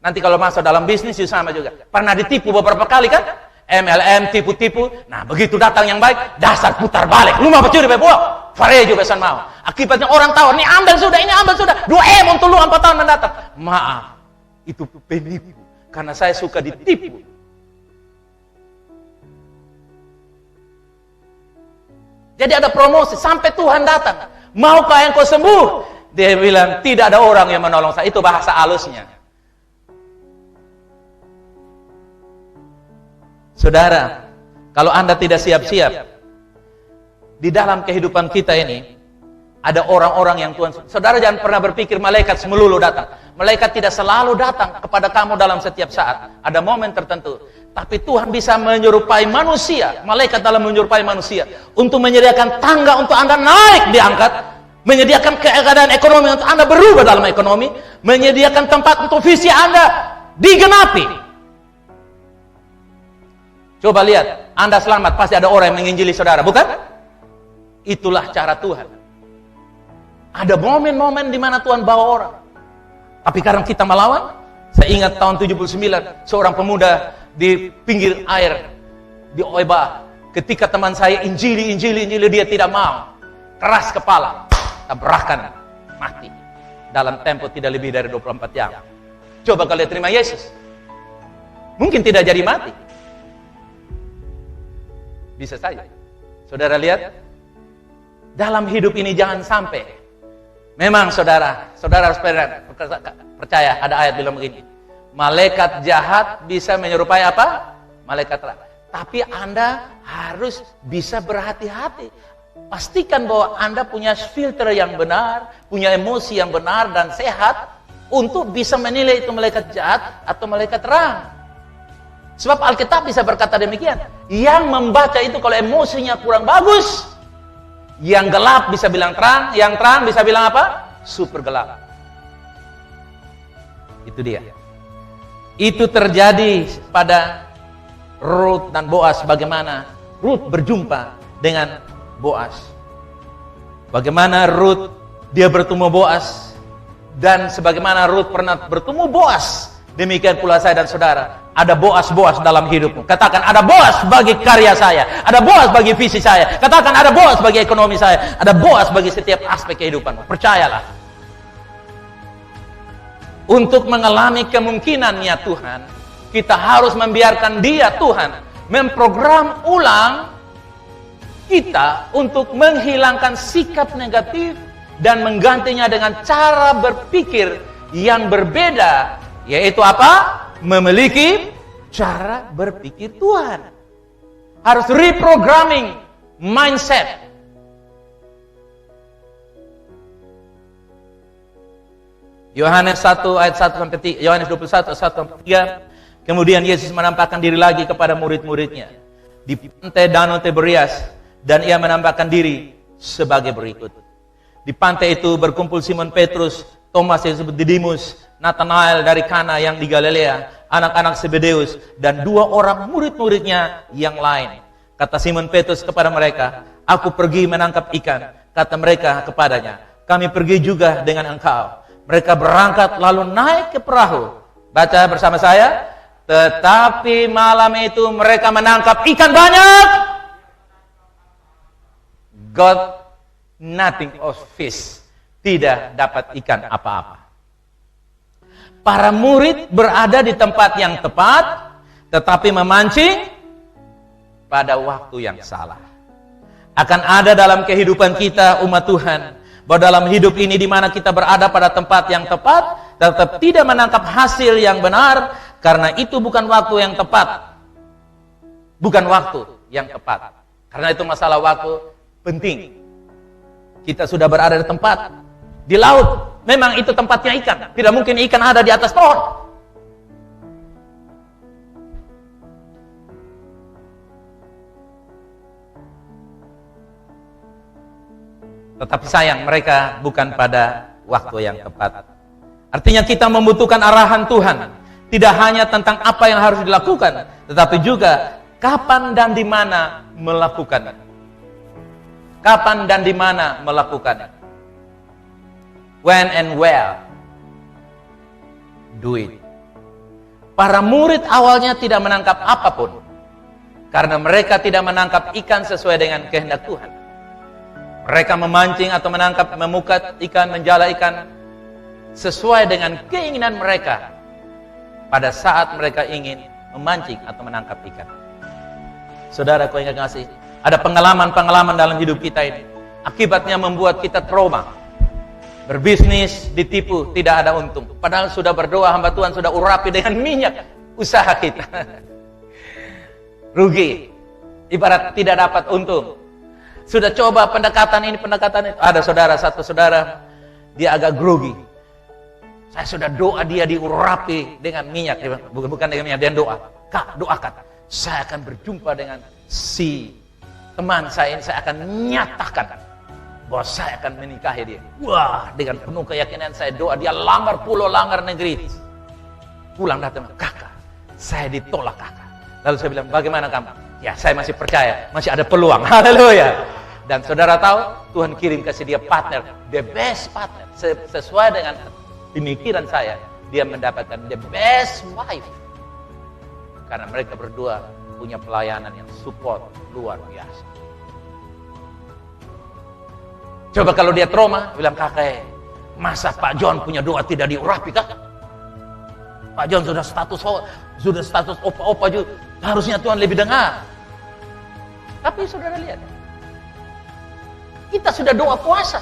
Nanti kalau masuk dalam bisnis itu sama juga. Pernah ditipu beberapa kali kan? MLM tipu-tipu. Nah begitu datang yang baik, dasar putar balik. Lu mau pencuri bebo? Farejo pesan mau. Akibatnya orang tahu, ini ambil sudah. 2M untuk lu 4 tahun mendatang. Maaf, itu penipu. Karena saya suka ditipu. Jadi ada promosi, sampai Tuhan datang. Maukah engkau sembuh? Dia bilang, tidak ada orang yang menolong saya. Itu bahasa halusnya. Saudara, kalau Anda tidak siap-siap, di dalam kehidupan kita ini, ada orang-orang yang Tuhan... Saudara jangan pernah berpikir malaikat melulu datang. Malaikat tidak selalu datang kepada kamu dalam setiap saat. Ada momen tertentu. Tapi Tuhan bisa menyerupai manusia. Malaikat dalam menyerupai manusia. Untuk menyediakan tangga untuk Anda naik diangkat. Menyediakan keadaan ekonomi untuk Anda berubah dalam ekonomi. Menyediakan tempat untuk visi Anda digenapi. Coba lihat. Anda selamat, pasti ada orang yang menginjili saudara. Bukan? Itulah cara Tuhan. Ada momen-momen di mana Tuhan bawa orang. Tapi karena kita melawan, saya ingat tahun 79, seorang pemuda di pinggir air di Oeba. Ketika teman saya injili, dia tidak mau. Keras kepala, tabrakan, mati. Dalam tempo tidak lebih dari 24 jam. Coba kalian terima Yesus. Mungkin tidak jadi mati. Bisa saja. Saudara lihat, dalam hidup ini jangan sampai. Memang saudara harus percaya ada ayat bilang begini. Malaikat jahat bisa menyerupai apa? Malaikat terang. Tapi Anda harus bisa berhati-hati. Pastikan bahwa Anda punya filter yang benar, punya emosi yang benar dan sehat untuk bisa menilai itu malaikat jahat atau malaikat terang. Sebab Alkitab bisa berkata demikian. Yang membaca itu kalau emosinya kurang bagus, yang gelap bisa bilang terang, yang terang bisa bilang apa? Super gelap. Itu dia. Itu terjadi pada Ruth dan Boas. Bagaimana Ruth berjumpa dengan Boas. Bagaimana Ruth dia bertemu Boas. Dan sebagaimana Ruth pernah bertemu Boas. Demikian pula saya dan saudara. Ada Boas-Boas dalam hidupmu. Katakan ada Boas bagi karya saya. Ada Boas bagi visi saya. Katakan ada Boas bagi ekonomi saya. Ada Boas bagi setiap aspek kehidupanmu. Percayalah. Untuk mengalami kemungkinannya Tuhan, kita harus membiarkan Dia Tuhan memprogram ulang kita untuk menghilangkan sikap negatif dan menggantinya dengan cara berpikir yang berbeda. Yaitu apa? Memiliki cara berpikir Tuhan. Harus reprogramming mindset. Yohanes 1 ayat 1 sampai 3, Yohanes 21 1 sampai 3. Kemudian Yesus menampakkan diri lagi kepada murid-muridnya di pantai Danau Tiberias dan ia menampakkan diri sebagai berikut. Di pantai itu berkumpul Simon Petrus Thomas yang disebut Didimus, Nathanael dari Kana yang di Galilea, anak-anak Zebedeus, dan 2 orang murid-muridnya yang lain. Kata Simon Petrus kepada mereka, "Aku pergi menangkap ikan." Kata mereka kepadanya, "Kami pergi juga dengan engkau." Mereka berangkat lalu naik ke perahu. Baca bersama saya. Tetapi malam itu mereka menangkap ikan banyak. Got nothing of fish. Tidak dapat ikan apa-apa. Para murid berada di tempat yang tepat, tetapi memancing pada waktu yang salah. Akan ada dalam kehidupan kita umat Tuhan, bahwa dalam hidup ini di mana kita berada pada tempat yang tepat, tetap tidak menangkap hasil yang benar, karena itu bukan waktu yang tepat. Bukan waktu yang tepat. Karena itu masalah waktu penting. Kita sudah berada di tempat, di laut, memang itu tempatnya ikan. Tidak mungkin ikan ada di atas pohon. Tetapi sayang, mereka bukan pada waktu yang tepat. Artinya kita membutuhkan arahan Tuhan. Tidak hanya tentang apa yang harus dilakukan, tetapi juga kapan dan di mana melakukannya. Kapan dan di mana melakukannya. When and where do it. Para murid awalnya tidak menangkap apapun, karena mereka tidak menangkap ikan sesuai dengan kehendak Tuhan. Mereka memancing atau menangkap, memukat ikan, menjala ikan sesuai dengan keinginan mereka pada saat mereka ingin memancing atau menangkap ikan. Saudara, kau ingat nggak sih? Ada pengalaman-pengalaman dalam hidup kita ini. Akibatnya membuat kita trauma. Berbisnis, ditipu, tidak ada untung. Padahal sudah berdoa, hamba Tuhan sudah urapi dengan minyak usaha kita. Rugi. Ibarat tidak dapat untung. Sudah coba pendekatan ini, pendekatan itu. Ada satu saudara, dia agak grogi. Saya sudah doa dia diurapi dengan minyak. Bukan dengan minyak, dia doa. Kak, doakan. Saya akan berjumpa dengan si teman saya ini, saya akan nyatakan bahwa saya akan menikahi dia. Wah, dengan penuh keyakinan saya doa, dia lamar pulau, lamar negeri. Pulang datang, kakak, saya ditolak kakak. Lalu saya bilang, bagaimana kamu? Ya, saya masih percaya, masih ada peluang. Haleluya. Dan saudara tahu, Tuhan kirim kasih dia partner, the best partner. Sesuai dengan pemikiran saya, dia mendapatkan the best wife. Karena mereka berdua punya pelayanan yang support luar biasa. Coba kalau dia trauma, bilang, kakek, masa Pak John punya doa tidak diurapi kak? Pak John sudah status opa-opa juga, harusnya Tuhan lebih dengar. Tapi saudara lihat, kita sudah doa puasa,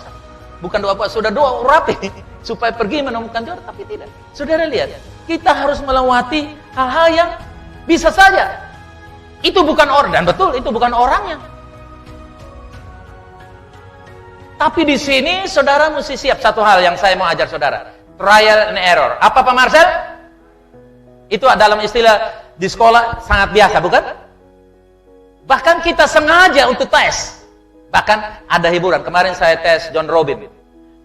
bukan doa puasa, sudah doa urapi supaya pergi menemukan jodoh, tapi tidak. Saudara lihat, kita harus melewati hal-hal yang bisa saja itu bukan orang, dan betul itu bukan orangnya. Tapi di sini saudara mesti siap satu hal yang saya mau ajar saudara, trial and error. Apa Pak Marcel? Itu dalam istilah di sekolah sangat biasa, bukan? Bahkan kita sengaja untuk tes. Bahkan ada hiburan. Kemarin saya tes John Robin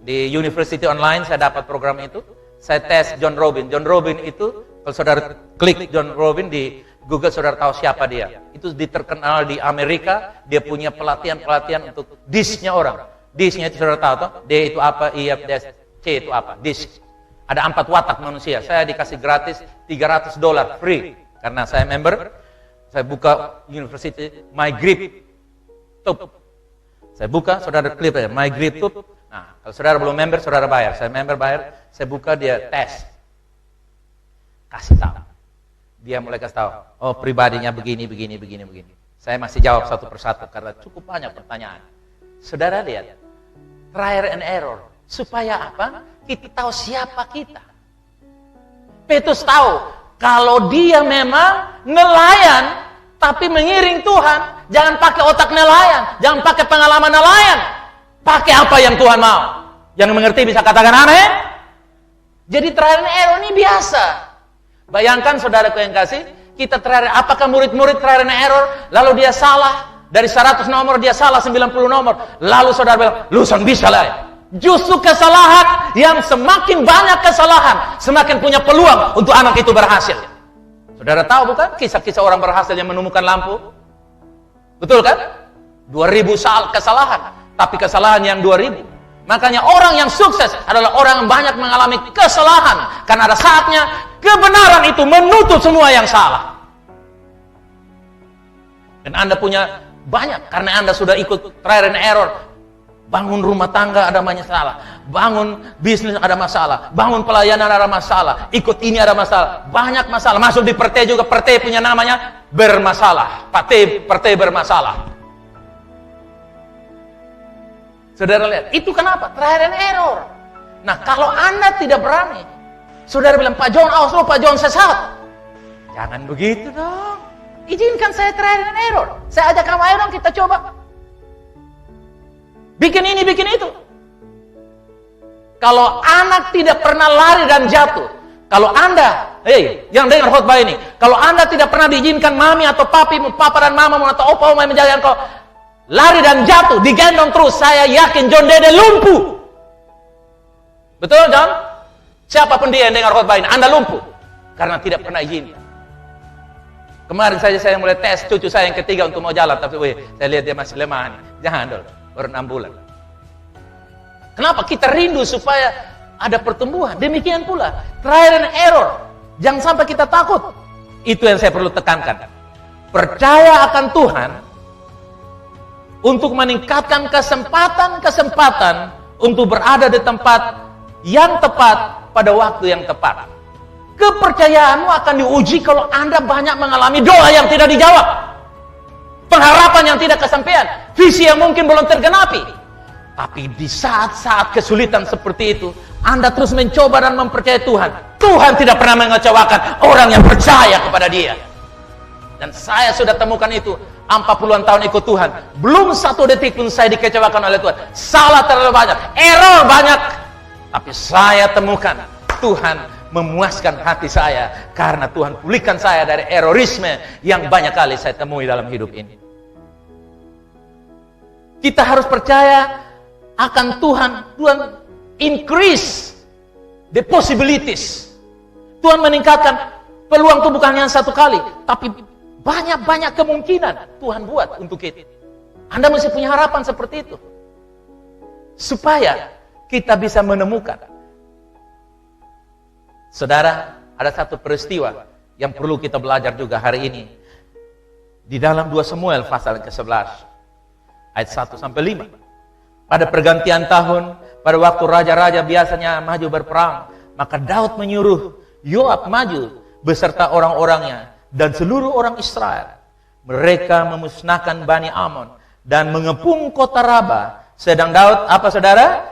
di University Online, saya dapat program itu. Saya tes John Robin. John Robin itu, kalau saudara klik John Robin di Google, saudara tahu siapa dia. Itu terkenal di Amerika. Dia punya pelatihan-pelatihan untuk disknya orang. Disknya itu saudara tahu toh? D itu apa, I, F, C itu apa? Disk. Ada 4 watak manusia. Saya dikasih gratis $300 free karena saya member. Saya buka University My Grip Tube. Saya buka, saudara klik aja My Grip Tube. Nah, kalau saudara belum member, saudara bayar. Saya member bayar. Saya buka, dia tes. Kasih tahu. Dia mulai kasih tahu. Oh, pribadinya begini. Saya masih jawab satu persatu karena cukup banyak pertanyaan. Saudara lihat, trial and error. Supaya apa? Kita tahu siapa kita. Petrus tahu, kalau dia memang nelayan, tapi mengiring Tuhan, jangan pakai otak nelayan, jangan pakai pengalaman nelayan. Pakai apa yang Tuhan mau. Yang mengerti bisa katakan amin. Jadi trial and error ini biasa. Bayangkan saudaraku yang kasih, kita trial, apakah murid-murid trial and error, lalu dia salah. Dari 100 nomor dia salah 90 nomor. Lalu saudara bilang, lu bisa lah. Justru kesalahan, yang semakin banyak kesalahan, semakin punya peluang untuk anak itu berhasil. Saudara tahu bukan kisah-kisah orang berhasil yang menemukan lampu? Betul kan? 2000 kesalahan, tapi kesalahan yang 2000. Makanya orang yang sukses adalah orang yang banyak mengalami kesalahan, karena ada saatnya kebenaran itu menutup semua yang salah. Dan Anda punya banyak, karena Anda sudah ikut trial and error. Bangun rumah tangga ada masalah, bangun bisnis ada masalah, bangun pelayanan ada masalah, ikut ini ada masalah, banyak masalah. Masuk di Pertei juga, Pertei punya namanya bermasalah, Pertei bermasalah. Saudara lihat, itu kenapa? Trial and error. Nah, kalau Anda tidak berani, saudara bilang, Pak John, awas lo, Pak John sesat. Jangan begitu dong. Izinkan saya trial and error. Saya ajak kamu, ayo dong kita coba. Bikin ini, bikin itu. Kalau anak tidak pernah lari dan jatuh, kalau Anda, yang dengar khotbah ini, kalau Anda tidak pernah diizinkan mami atau papi, papa dan mama atau opa oma yang menjaga engkau, lari dan jatuh, digendong terus, saya yakin John Dede lumpuh. Betul, John? Siapapun dia yang dengar khotbah ini, Anda lumpuh karena tidak pernah izin. Kemarin saja saya mulai tes cucu saya yang ketiga untuk mau jalan, tapi saya lihat dia masih lemah nih. Jangan dong, baru 6 bulan. Kenapa? Kita rindu supaya ada pertumbuhan. Demikian pula trial and error. Jangan sampai kita takut. Itu yang saya perlu tekankan. Percaya akan Tuhan untuk meningkatkan kesempatan-kesempatan untuk berada di tempat yang tepat pada waktu yang tepat. Kepercayaanmu akan diuji kalau Anda banyak mengalami doa yang tidak dijawab, pengharapan yang tidak kesampaian, visi yang mungkin belum tergenapi. Tapi di saat-saat kesulitan seperti itu, Anda terus mencoba dan mempercayai Tuhan. Tuhan tidak pernah mengecewakan orang yang percaya kepada Dia. Dan saya sudah temukan itu 40-an tahun ikut Tuhan. Belum satu detik pun saya dikecewakan oleh Tuhan. Salah terlalu banyak, error banyak. Tapi saya temukan Tuhan memuaskan hati saya karena Tuhan pulihkan saya dari errorisme yang banyak kali saya temui dalam hidup ini. Kita harus percaya akan Tuhan. Tuhan increase the possibilities. Tuhan meningkatkan peluang itu bukan hanya satu kali, tapi banyak-banyak kemungkinan Tuhan buat untuk kita. Anda mesti punya harapan seperti itu, supaya kita bisa menemukan. Saudara, ada satu peristiwa yang perlu kita belajar juga hari ini. Di dalam 2 Samuel pasal ke-11, ayat 1-5. Pada pergantian tahun, pada waktu raja-raja biasanya maju berperang, maka Daud menyuruh Yoab maju beserta orang-orangnya dan seluruh orang Israel. Mereka memusnahkan Bani Amon dan mengepung kota Raba. Sedang Daud, apa saudara?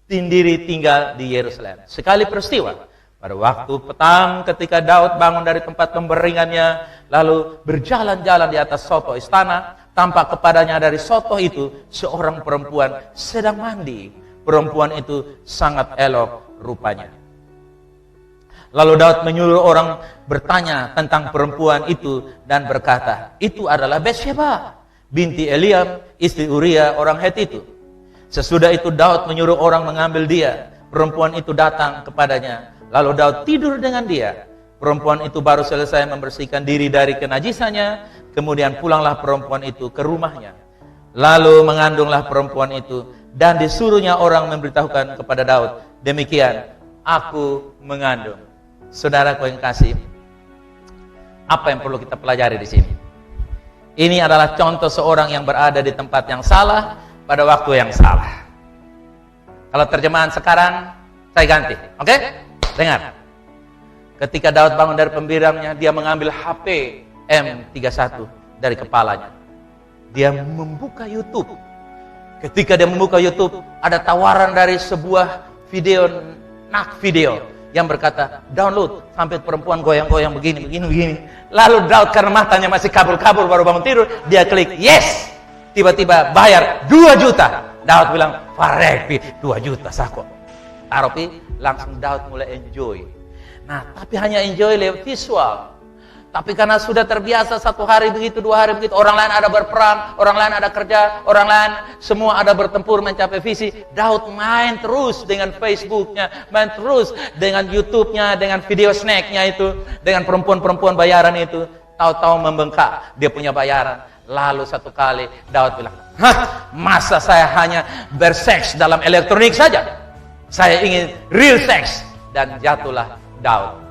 Sendiri tinggal di Yerusalem. Sekali peristiwa. Pada waktu petang ketika Daud bangun dari tempat pemberingannya, lalu berjalan-jalan di atas soto istana, tampak kepadanya dari soto itu seorang perempuan sedang mandi. Perempuan itu sangat elok rupanya. Lalu Daud menyuruh orang bertanya tentang perempuan itu dan berkata, itu adalah Batsyeba, binti Eliam, istri Uria orang Het itu. Sesudah itu Daud menyuruh orang mengambil dia. Perempuan itu datang kepadanya. Lalu Daud tidur dengan dia. Perempuan itu baru selesai membersihkan diri dari kenajisannya. Kemudian pulanglah perempuan itu ke rumahnya. Lalu mengandunglah perempuan itu. Dan disuruhnya orang memberitahukan kepada Daud. Demikian, aku mengandung. Saudaraku yang kasih, apa yang perlu kita pelajari di sini? Ini adalah contoh seorang yang berada di tempat yang salah pada waktu yang salah. Kalau terjemahan sekarang, saya ganti. Oke? Dengar. Ketika Daud bangun dari pembirangnya, dia mengambil HP M31 dari kepalanya. Dia membuka YouTube. Ketika dia membuka YouTube, ada tawaran dari sebuah video, video yang berkata, download sampai perempuan goyang-goyang begini. Lalu Daud karena matanya masih kabur-kabur baru bangun tidur, dia klik yes. Tiba-tiba bayar 2 juta. Daud bilang, Farepi 2 juta sako. Taruh langsung Daud mulai enjoy. Nah, tapi hanya enjoy lewat visual. Tapi karena sudah terbiasa 1 hari begitu, 2 hari begitu, orang lain ada berperang, orang lain ada kerja, orang lain semua ada bertempur mencapai visi. Daud main terus dengan Facebooknya, main terus dengan YouTube-nya, dengan video snack-nya itu, dengan perempuan-perempuan bayaran itu. Tahu-tahu membengkak, dia punya bayaran. Lalu satu kali Daud bilang, "Hah, masa saya hanya berseks dalam elektronik saja? Saya ingin real sex." Dan jatuhlah Daud.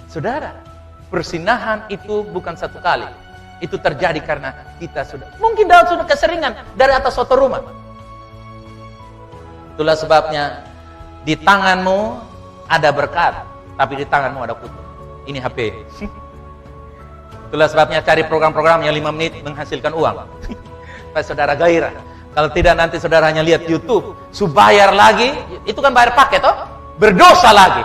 Saudara, persinahan itu bukan satu kali. Itu terjadi karena kita sudah, mungkin Daud sudah keseringan dari atas suatu rumah. Itulah sebabnya di tanganmu ada berkat, tapi di tanganmu ada kutuk. Ini HP. Itulah sebabnya cari program-program yang 5 menit menghasilkan uang. Supaya saudara gairah. Kalau tidak nanti saudara hanya lihat YouTube, bayar lagi, itu kan bayar paket toh? Berdosa lagi.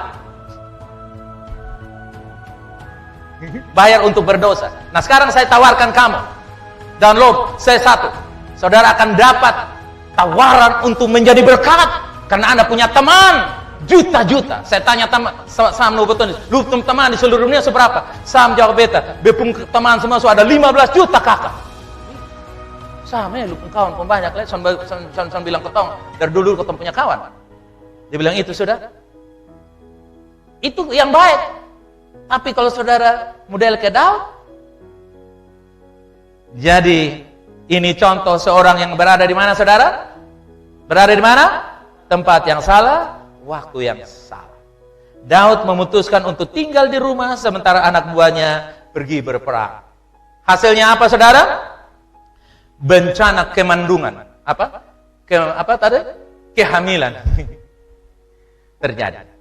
Bayar untuk berdosa. Nah sekarang saya tawarkan kamu, download C1. Saudara akan dapat tawaran untuk menjadi berkat. Karena Anda punya teman juta-juta. Saya tanya Sam lu betul, lu teman di seluruh dunia seberapa? Sam jawab beta, bepung teman semua ada 15 juta kakak. Sam lu kawan pembanyak lah. Son bilang ketong, dari dulu ketong punya kawan. Dia bilang itu sudah. Itu yang baik. Tapi kalau saudara model ke Daud, jadi ini contoh seorang yang berada di mana saudara? Berada di mana? Tempat yang salah, waktu yang salah. Daud memutuskan untuk tinggal di rumah sementara anak buahnya pergi berperang. Hasilnya apa saudara? Bencana kemandungan. Apa tadi? Kehamilan. Terjadi.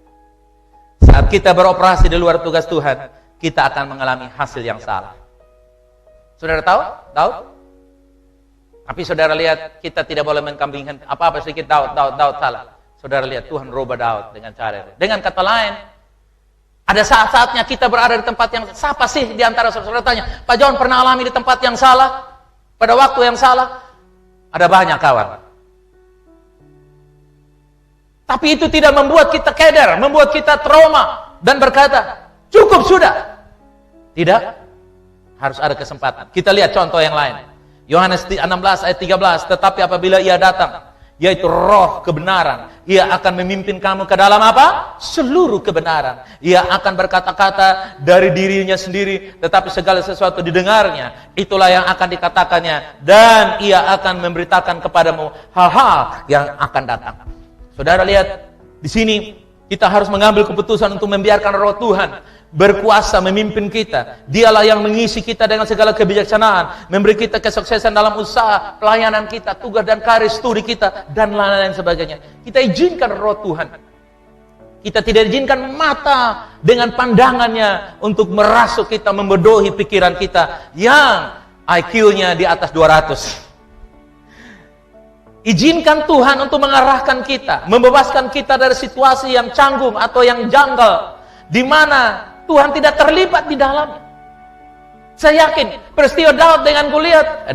Saat kita beroperasi di luar tugas Tuhan, kita akan mengalami hasil yang salah. Saudara tahu? Daud? Tapi saudara lihat, kita tidak boleh mengkambingkan apa-apa sedikit Daud salah. Saudara lihat, Tuhan rubah Daud dengan cara itu. Dengan kata lain, ada saat-saatnya kita berada di tempat yang, siapa sih di antara saudara tanya, Pak John pernah alami di tempat yang salah? Pada waktu yang salah? Ada banyak kawan. Tapi itu tidak membuat kita keder, membuat kita trauma dan berkata, cukup sudah. Tidak, harus ada kesempatan. Kita lihat contoh yang lain. Yohanes 16 ayat 13, tetapi apabila ia datang, yaitu roh kebenaran, ia akan memimpin kamu ke dalam apa? Seluruh kebenaran. Ia akan berkata-kata dari dirinya sendiri, tetapi segala sesuatu didengarnya, itulah yang akan dikatakannya, dan ia akan memberitakan kepadamu hal-hal yang akan datang. Saudara lihat, di sini kita harus mengambil keputusan untuk membiarkan roh Tuhan berkuasa memimpin kita. Dialah yang mengisi kita dengan segala kebijaksanaan, memberi kita kesuksesan dalam usaha, pelayanan kita, tugas dan karir studi kita, dan lain-lain sebagainya. Kita izinkan roh Tuhan. Kita tidak izinkan mata dengan pandangannya untuk merasuk kita, membodohi pikiran kita yang IQ-nya di atas 200. Izinkan Tuhan untuk mengarahkan kita, membebaskan kita dari situasi yang canggung atau yang janggal, di mana Tuhan tidak terlibat di dalamnya. Saya yakin peristiwa Daud dengan Goliat,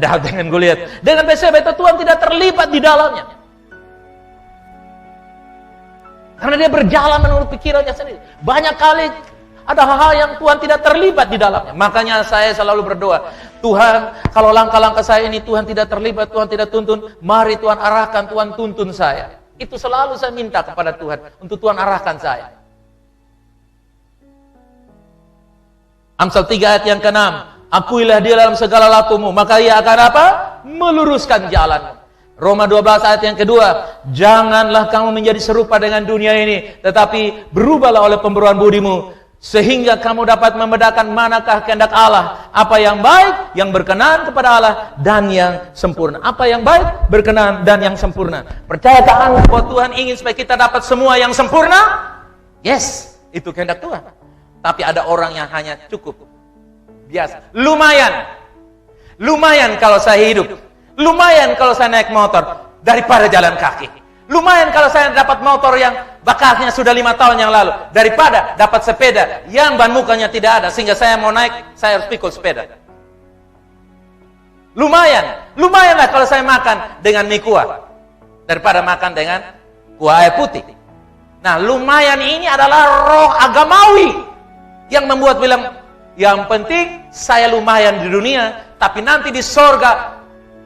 dengan Batseba itu Tuhan tidak terlibat di dalamnya. Karena dia berjalan menurut pikirannya sendiri. Banyak kali ada hal-hal yang Tuhan tidak terlibat di dalamnya. Makanya saya selalu berdoa, Tuhan, kalau langkah-langkah saya ini Tuhan tidak terlibat, Tuhan tidak tuntun, mari Tuhan arahkan, Tuhan tuntun saya. Itu selalu saya minta kepada Tuhan, untuk Tuhan arahkan saya. Amsal 3 ayat yang ke-6, akuilah dia dalam segala lakumu, maka ia akan apa? Meluruskan jalanmu. Roma 12 ayat yang kedua, janganlah kamu menjadi serupa dengan dunia ini, tetapi berubahlah oleh pembaruan budimu, sehingga kamu dapat membedakan manakah kehendak Allah, apa yang baik, yang berkenan kepada Allah, dan yang sempurna. Apa yang baik, berkenan, dan yang sempurna. Percayakah Anda bahwa Tuhan ingin supaya kita dapat semua yang sempurna? Yes, itu kehendak Tuhan. Tapi ada orang yang hanya cukup biasa. Lumayan kalau saya hidup, lumayan kalau saya naik motor daripada jalan kaki. Lumayan kalau saya dapat motor yang bakatnya sudah 5 tahun yang lalu, daripada dapat sepeda yang ban mukanya tidak ada, sehingga saya mau naik, saya harus pikul sepeda. Lumayanlah kalau saya makan dengan mie kuah, daripada makan dengan kuah air putih. Nah, lumayan ini adalah roh agamawi yang membuat bilang, Yang penting saya lumayan di dunia, tapi nanti di sorga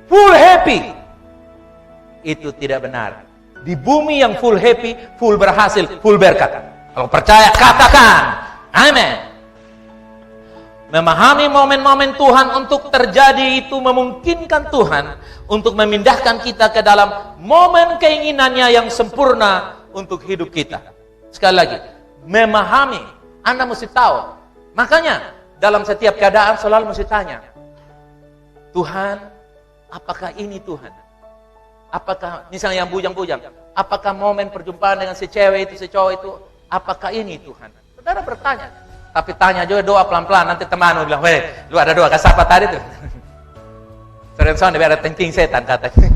full happy. Itu tidak benar. Di bumi yang full happy, full berhasil, full berkat. Kalau percaya, katakan. Amin. Memahami momen-momen Tuhan untuk terjadi itu memungkinkan Tuhan untuk memindahkan kita ke dalam momen keinginannya yang sempurna untuk hidup kita. Sekali lagi, memahami. Anda mesti tahu. Makanya, dalam setiap keadaan selalu mesti tanya, Tuhan, apakah ini Tuhan? Apakah, misalnya yang bujang-bujang, apakah momen perjumpaan dengan si cewek itu, si cowok itu, apakah ini Tuhan? Saudara bertanya. Tapi tanya juga doa pelan-pelan, nanti teman lu bilang, weh, lu ada doa, kasih apa tadi tuh? Sering-sering dia ada thinking setan katanya.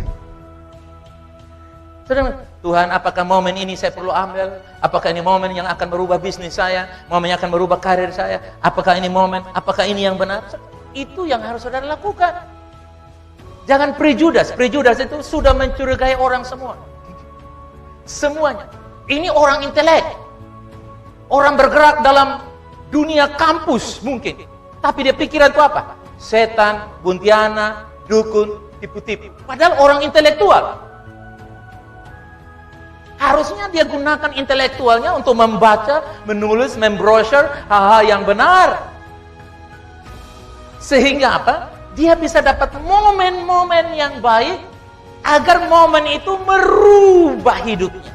Tuhan, apakah momen ini saya perlu ambil? Apakah ini momen yang akan merubah bisnis saya? Momen yang akan merubah karir saya? Apakah ini momen? Apakah ini yang benar? Itu yang harus saudara lakukan. Jangan prejudice. Prejudice itu sudah mencurigai orang semua. Semuanya. Ini orang intelek. Orang bergerak dalam dunia kampus mungkin. Tapi dia pikiran itu apa? Setan, buntiana, dukun, tipu-tipu. Padahal orang intelektual. Harusnya dia gunakan intelektualnya untuk membaca, menulis, membrosur hal-hal yang benar. Sehingga apa? Dia bisa dapat momen-momen yang baik agar momen itu merubah hidupnya.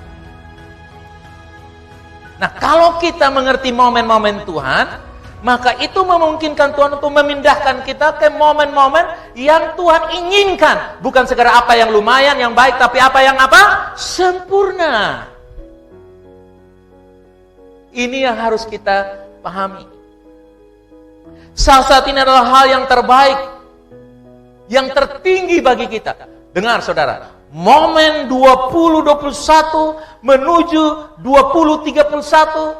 Nah, kalau kita mengerti momen-momen Tuhan, maka itu memungkinkan Tuhan untuk memindahkan kita ke momen-momen yang Tuhan inginkan. Bukan sekedar apa yang lumayan, yang baik, tapi apa yang apa? Sempurna. Ini yang harus kita pahami. Saat ini adalah hal yang terbaik, yang tertinggi bagi kita. Dengar saudara, momen 2021 menuju 2031,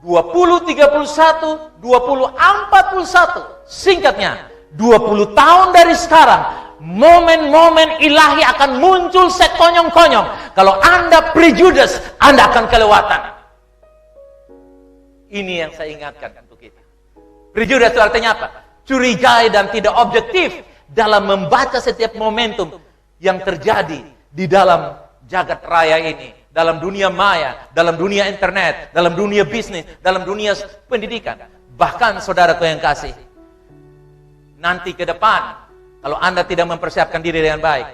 2031, 2041. Singkatnya, 20 tahun dari sekarang, momen-momen ilahi akan muncul sekonyong-konyong. Kalau Anda prejudice, Anda akan kelewatan. Ini yang saya ingatkan untuk kita. Prejudice itu artinya apa? Curigai dan tidak objektif dalam membaca setiap momentum yang terjadi di dalam jagat raya ini. Dalam dunia maya, dalam dunia internet, dalam dunia bisnis, dalam dunia pendidikan. Bahkan saudaraku yang kasih, nanti ke depan, kalau Anda tidak mempersiapkan diri dengan baik,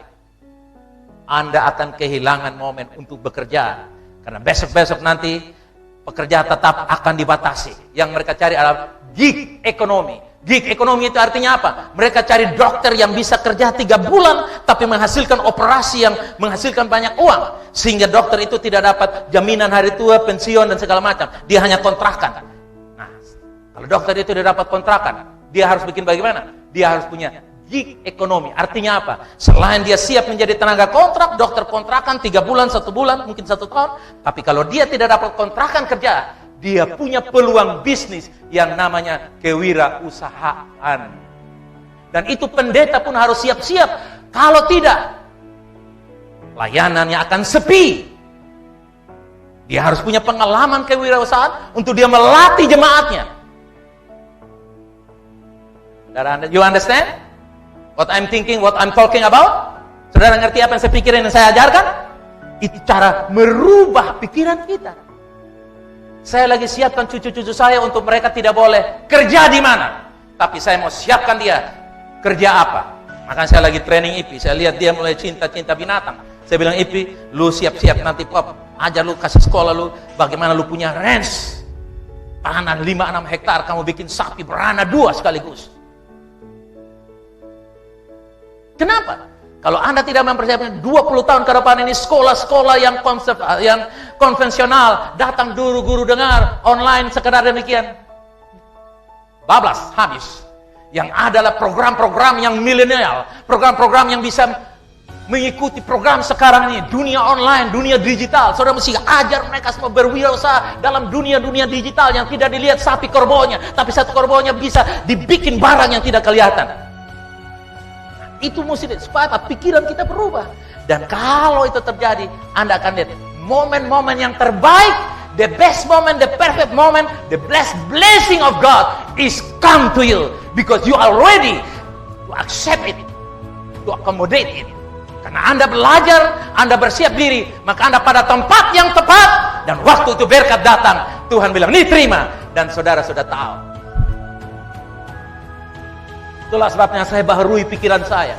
Anda akan kehilangan momen untuk bekerja. Karena besok-besok nanti, pekerja tetap akan dibatasi. Yang mereka cari adalah gig ekonomi. Gig ekonomi itu artinya apa? Mereka cari dokter yang bisa kerja 3 bulan, tapi menghasilkan operasi yang menghasilkan banyak uang. Sehingga dokter itu tidak dapat jaminan hari tua, pensiun, dan segala macam. Dia hanya kontrakan. Nah, kalau dokter itu tidak dapat kontrakan, dia harus bikin bagaimana? Dia harus punya gig ekonomi. Artinya apa? Selain dia siap menjadi tenaga kontrak, dokter kontrakan 3 bulan, 1 bulan, mungkin 1 tahun. Tapi kalau dia tidak dapat kontrakan kerja, dia punya peluang bisnis yang namanya kewirausahaan. Dan itu pendeta pun harus siap-siap. Kalau tidak, layanannya akan sepi. Dia harus punya pengalaman kewirausahaan untuk dia melatih jemaatnya. You understand? What I'm thinking, what I'm talking about? Saudara ngerti apa yang saya pikirin dan saya ajarkan? Itu cara merubah pikiran kita. Saya lagi siapkan cucu-cucu saya untuk mereka tidak boleh kerja di mana. Tapi saya mau siapkan dia kerja apa. Makanya saya lagi training IP. Saya lihat dia mulai cinta-cinta binatang. Saya bilang, IP, lu siap-siap nanti Pop. Ajar lu, kasih sekolah lu. Bagaimana lu punya range. Tanah 5-6 hektar. Kamu bikin sapi beranak 2 sekaligus. Kenapa? Kalau Anda tidak mempersiapkan 20 tahun ke depan ini sekolah-sekolah yang konvensional, datang guru-guru dengar, online sekedar demikian. Bablas, habis. Yang adalah program-program yang milenial, program-program yang bisa mengikuti program sekarang ini, dunia online, dunia digital. Saudara mesti ajar mereka semua berwirausaha dalam dunia-dunia digital yang tidak dilihat sapi korbonya, tapi satu korbonya bisa dibikin barang yang tidak kelihatan. Itu mesti supaya apa? Pikiran kita berubah. Dan kalau itu terjadi, Anda akan lihat momen-momen yang terbaik the best moment, the perfect moment, the blessed blessing of God is come to you because you are ready to accept it, to accommodate it. Karena Anda belajar, Anda bersiap diri, maka Anda pada tempat yang tepat, dan waktu itu berkat datang, Tuhan bilang, "Nih terima," dan saudara sudah tahu. Itulah sebabnya saya baharui pikiran saya.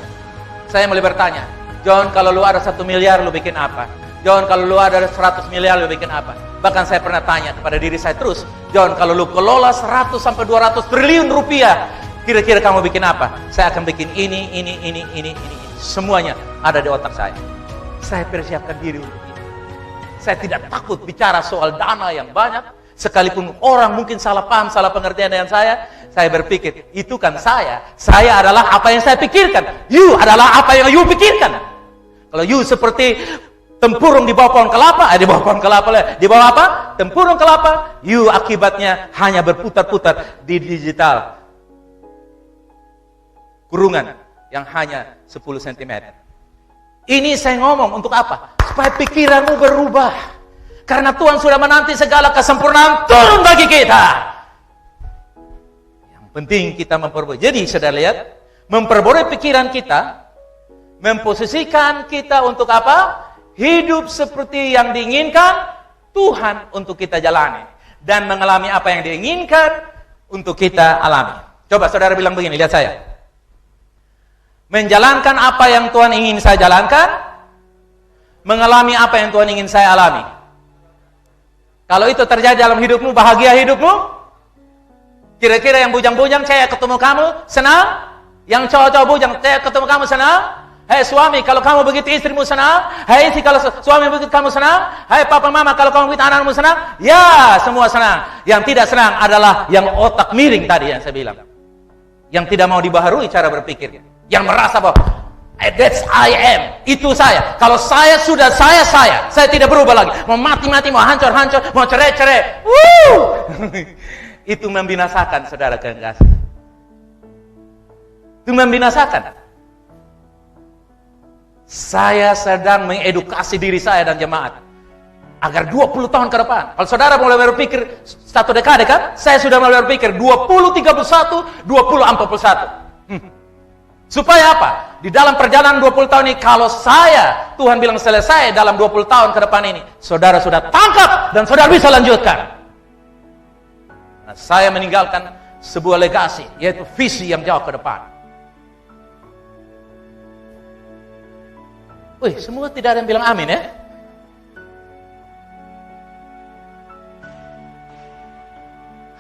Saya mulai bertanya, John, kalau lu ada 1 miliar, lu bikin apa? John, kalau lu ada 100 miliar, lu bikin apa? Bahkan saya pernah tanya kepada diri saya terus, John, kalau lu kelola 100 sampai 200 triliun rupiah, kira-kira kamu bikin apa? Saya akan bikin ini. Semuanya ada di otak saya. Saya persiapkan diri untuk ini. Saya tidak takut bicara soal dana yang banyak. Sekalipun orang mungkin salah paham, salah pengertian dengan saya berpikir, itu kan saya. Saya adalah apa yang saya pikirkan. You adalah apa yang you pikirkan. Kalau you seperti tempurung di bawah pohon kelapa, di bawah pohon kelapa, di bawah apa? Tempurung kelapa, you akibatnya hanya berputar-putar di digital kurungan yang hanya 10 cm. Ini saya ngomong untuk apa? Supaya pikiranmu berubah. Karena Tuhan sudah menanti segala kesempurnaan turun bagi kita. Yang penting kita memperboleh. Jadi saudara lihat, memperboleh pikiran kita, memposisikan kita untuk apa? Hidup seperti yang diinginkan Tuhan untuk kita jalani. Dan mengalami apa yang diinginkan untuk kita alami. Coba saudara bilang begini, lihat saya. Menjalankan apa yang Tuhan ingin saya jalankan, mengalami apa yang Tuhan ingin saya alami. Kalau itu terjadi dalam hidupmu, bahagia hidupmu. Kira-kira yang bujang-bujang, saya ketemu kamu, senang. Yang cowok-cowok bujang, saya ketemu kamu, senang. Hei suami, kalau kamu begitu istrimu senang. Hei istri, kalau suami begitu kamu senang. Hei papa mama, kalau kamu begitu anakmu senang. Ya, semua senang. Yang tidak senang adalah yang otak miring tadi yang saya bilang. Yang tidak mau dibaharui cara berpikir. Yang merasa bahwa that's I am, itu saya. Kalau saya sudah saya tidak berubah lagi. Mau mati-mati, mau hancur-hancur, mau cerai-cerai. Itu membinasakan, saudara kekasih. Itu membinasakan. Saya sedang mengedukasi diri saya dan jemaat agar 20 tahun ke depan. Kalau saudara mulai berpikir 1 dekade kan? Saya sudah mulai berpikir 2031, 2041. Supaya apa? Di dalam perjalanan 20 tahun ini, kalau saya, Tuhan bilang selesai dalam 20 tahun ke depan ini, saudara sudah tangkap dan saudara bisa lanjutkan. Nah, saya meninggalkan sebuah legasi, yaitu visi yang jauh ke depan. Wih, semua tidak ada yang bilang amin ya?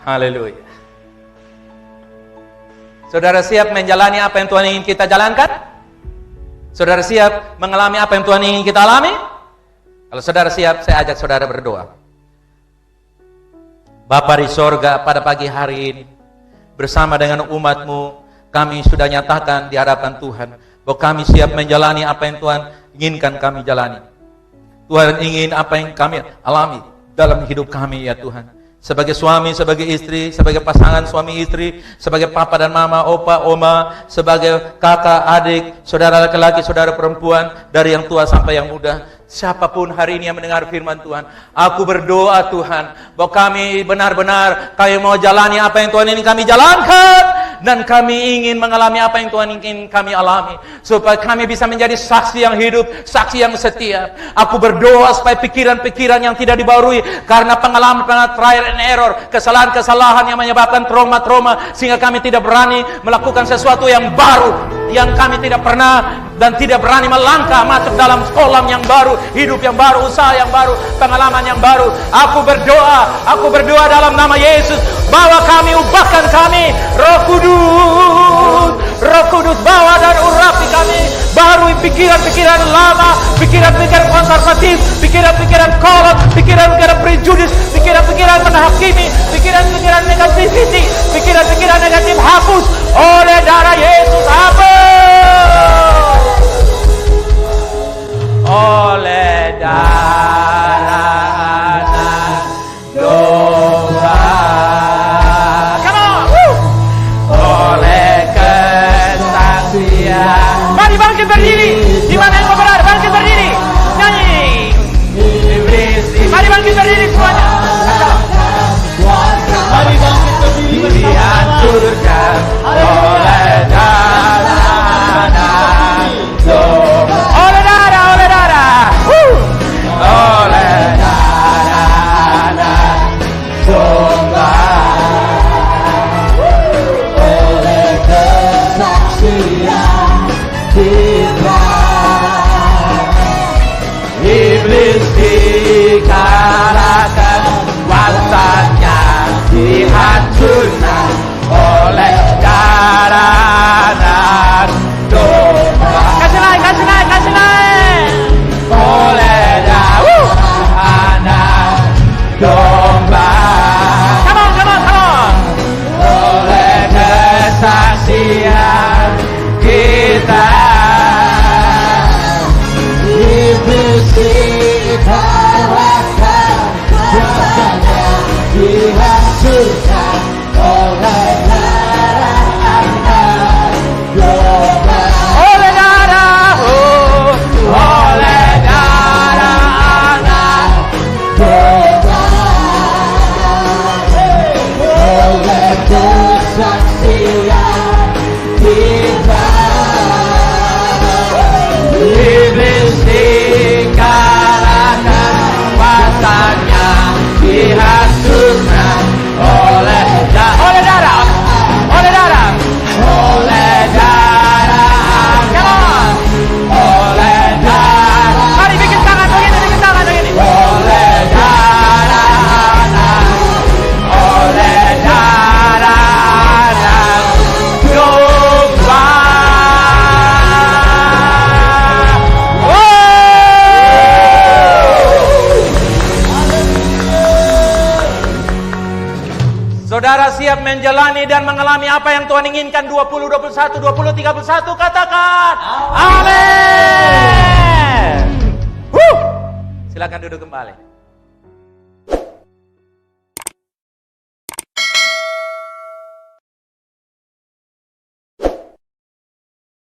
Haleluya. Saudara siap menjalani apa yang Tuhan ingin kita jalankan? Saudara siap mengalami apa yang Tuhan ingin kita alami? Kalau saudara siap, saya ajak saudara berdoa. Bapa di sorga, pada pagi hari ini, bersama dengan umat-Mu, kami sudah nyatakan di hadapan Tuhan, bahwa kami siap menjalani apa yang Tuhan inginkan kami jalani. Tuhan ingin apa yang kami alami dalam hidup kami ya Tuhan. Sebagai suami, sebagai istri, sebagai pasangan suami istri, sebagai papa dan mama, opa, oma, sebagai kakak, adik, saudara laki-laki, saudara perempuan, dari yang tua sampai yang muda. Siapapun hari ini yang mendengar firman Tuhan, aku berdoa Tuhan, bahwa kami benar-benar kami mau jalani apa yang Tuhan ingin kami jalankan. Dan kami ingin mengalami apa yang Tuhan ingin kami alami. Supaya kami bisa menjadi saksi yang hidup, saksi yang setia. Aku berdoa supaya pikiran-pikiran yang tidak dibaharui karena pengalaman trial and error, kesalahan-kesalahan yang menyebabkan trauma-trauma, sehingga kami tidak berani melakukan sesuatu yang baru, yang kami tidak pernah dan tidak berani melangkah masuk dalam kolam yang baru, hidup yang baru, usaha yang baru, pengalaman yang baru. Aku berdoa dalam nama Yesus, bahwa kami ubahkan kami, Roh Kudus bawa dan urapi kami, baharui pikiran-pikiran lama, pikiran-pikiran konservatif, pikiran-pikiran kolot, pikiran-pikiran prejudis, pikiran-pikiran menghakimi, pikiran-pikiran negativity, pikiran-pikiran negatif hapus oleh darah Yesus, hapus oleh darah anak domba. Come on, oleh kesaksian. Mari bangkit berdiri. Di mana yang berada? Bangkit berdiri. Nyanyi. Mari bangkit berdiri semuanya. dikalahkan, kuasanya dihancurkan oleh darah dan domba. Kasih naik, kasih naik, kasih naik. Oleh darah dan domba. Come on, come on, come on. Oleh kesaksian kita. Iblis dikalahkan, kuasanya dihancurkan oleh darah anak domba. Oleh darah, oleh darah anak domba. Oleh kesaksian kita. Iblis dikalahkan, kuasanya dihancurkan oleh darah, oleh darah, oleh darah, come on, oleh darah. Mari bikin tangan begini, bikin tangan begini. Oleh darah, oleh darah domba. Saudara siap menjalani dan mengalami apa yang Tuhan inginkan 2021, 2031, katakan amin. Silakan duduk kembali.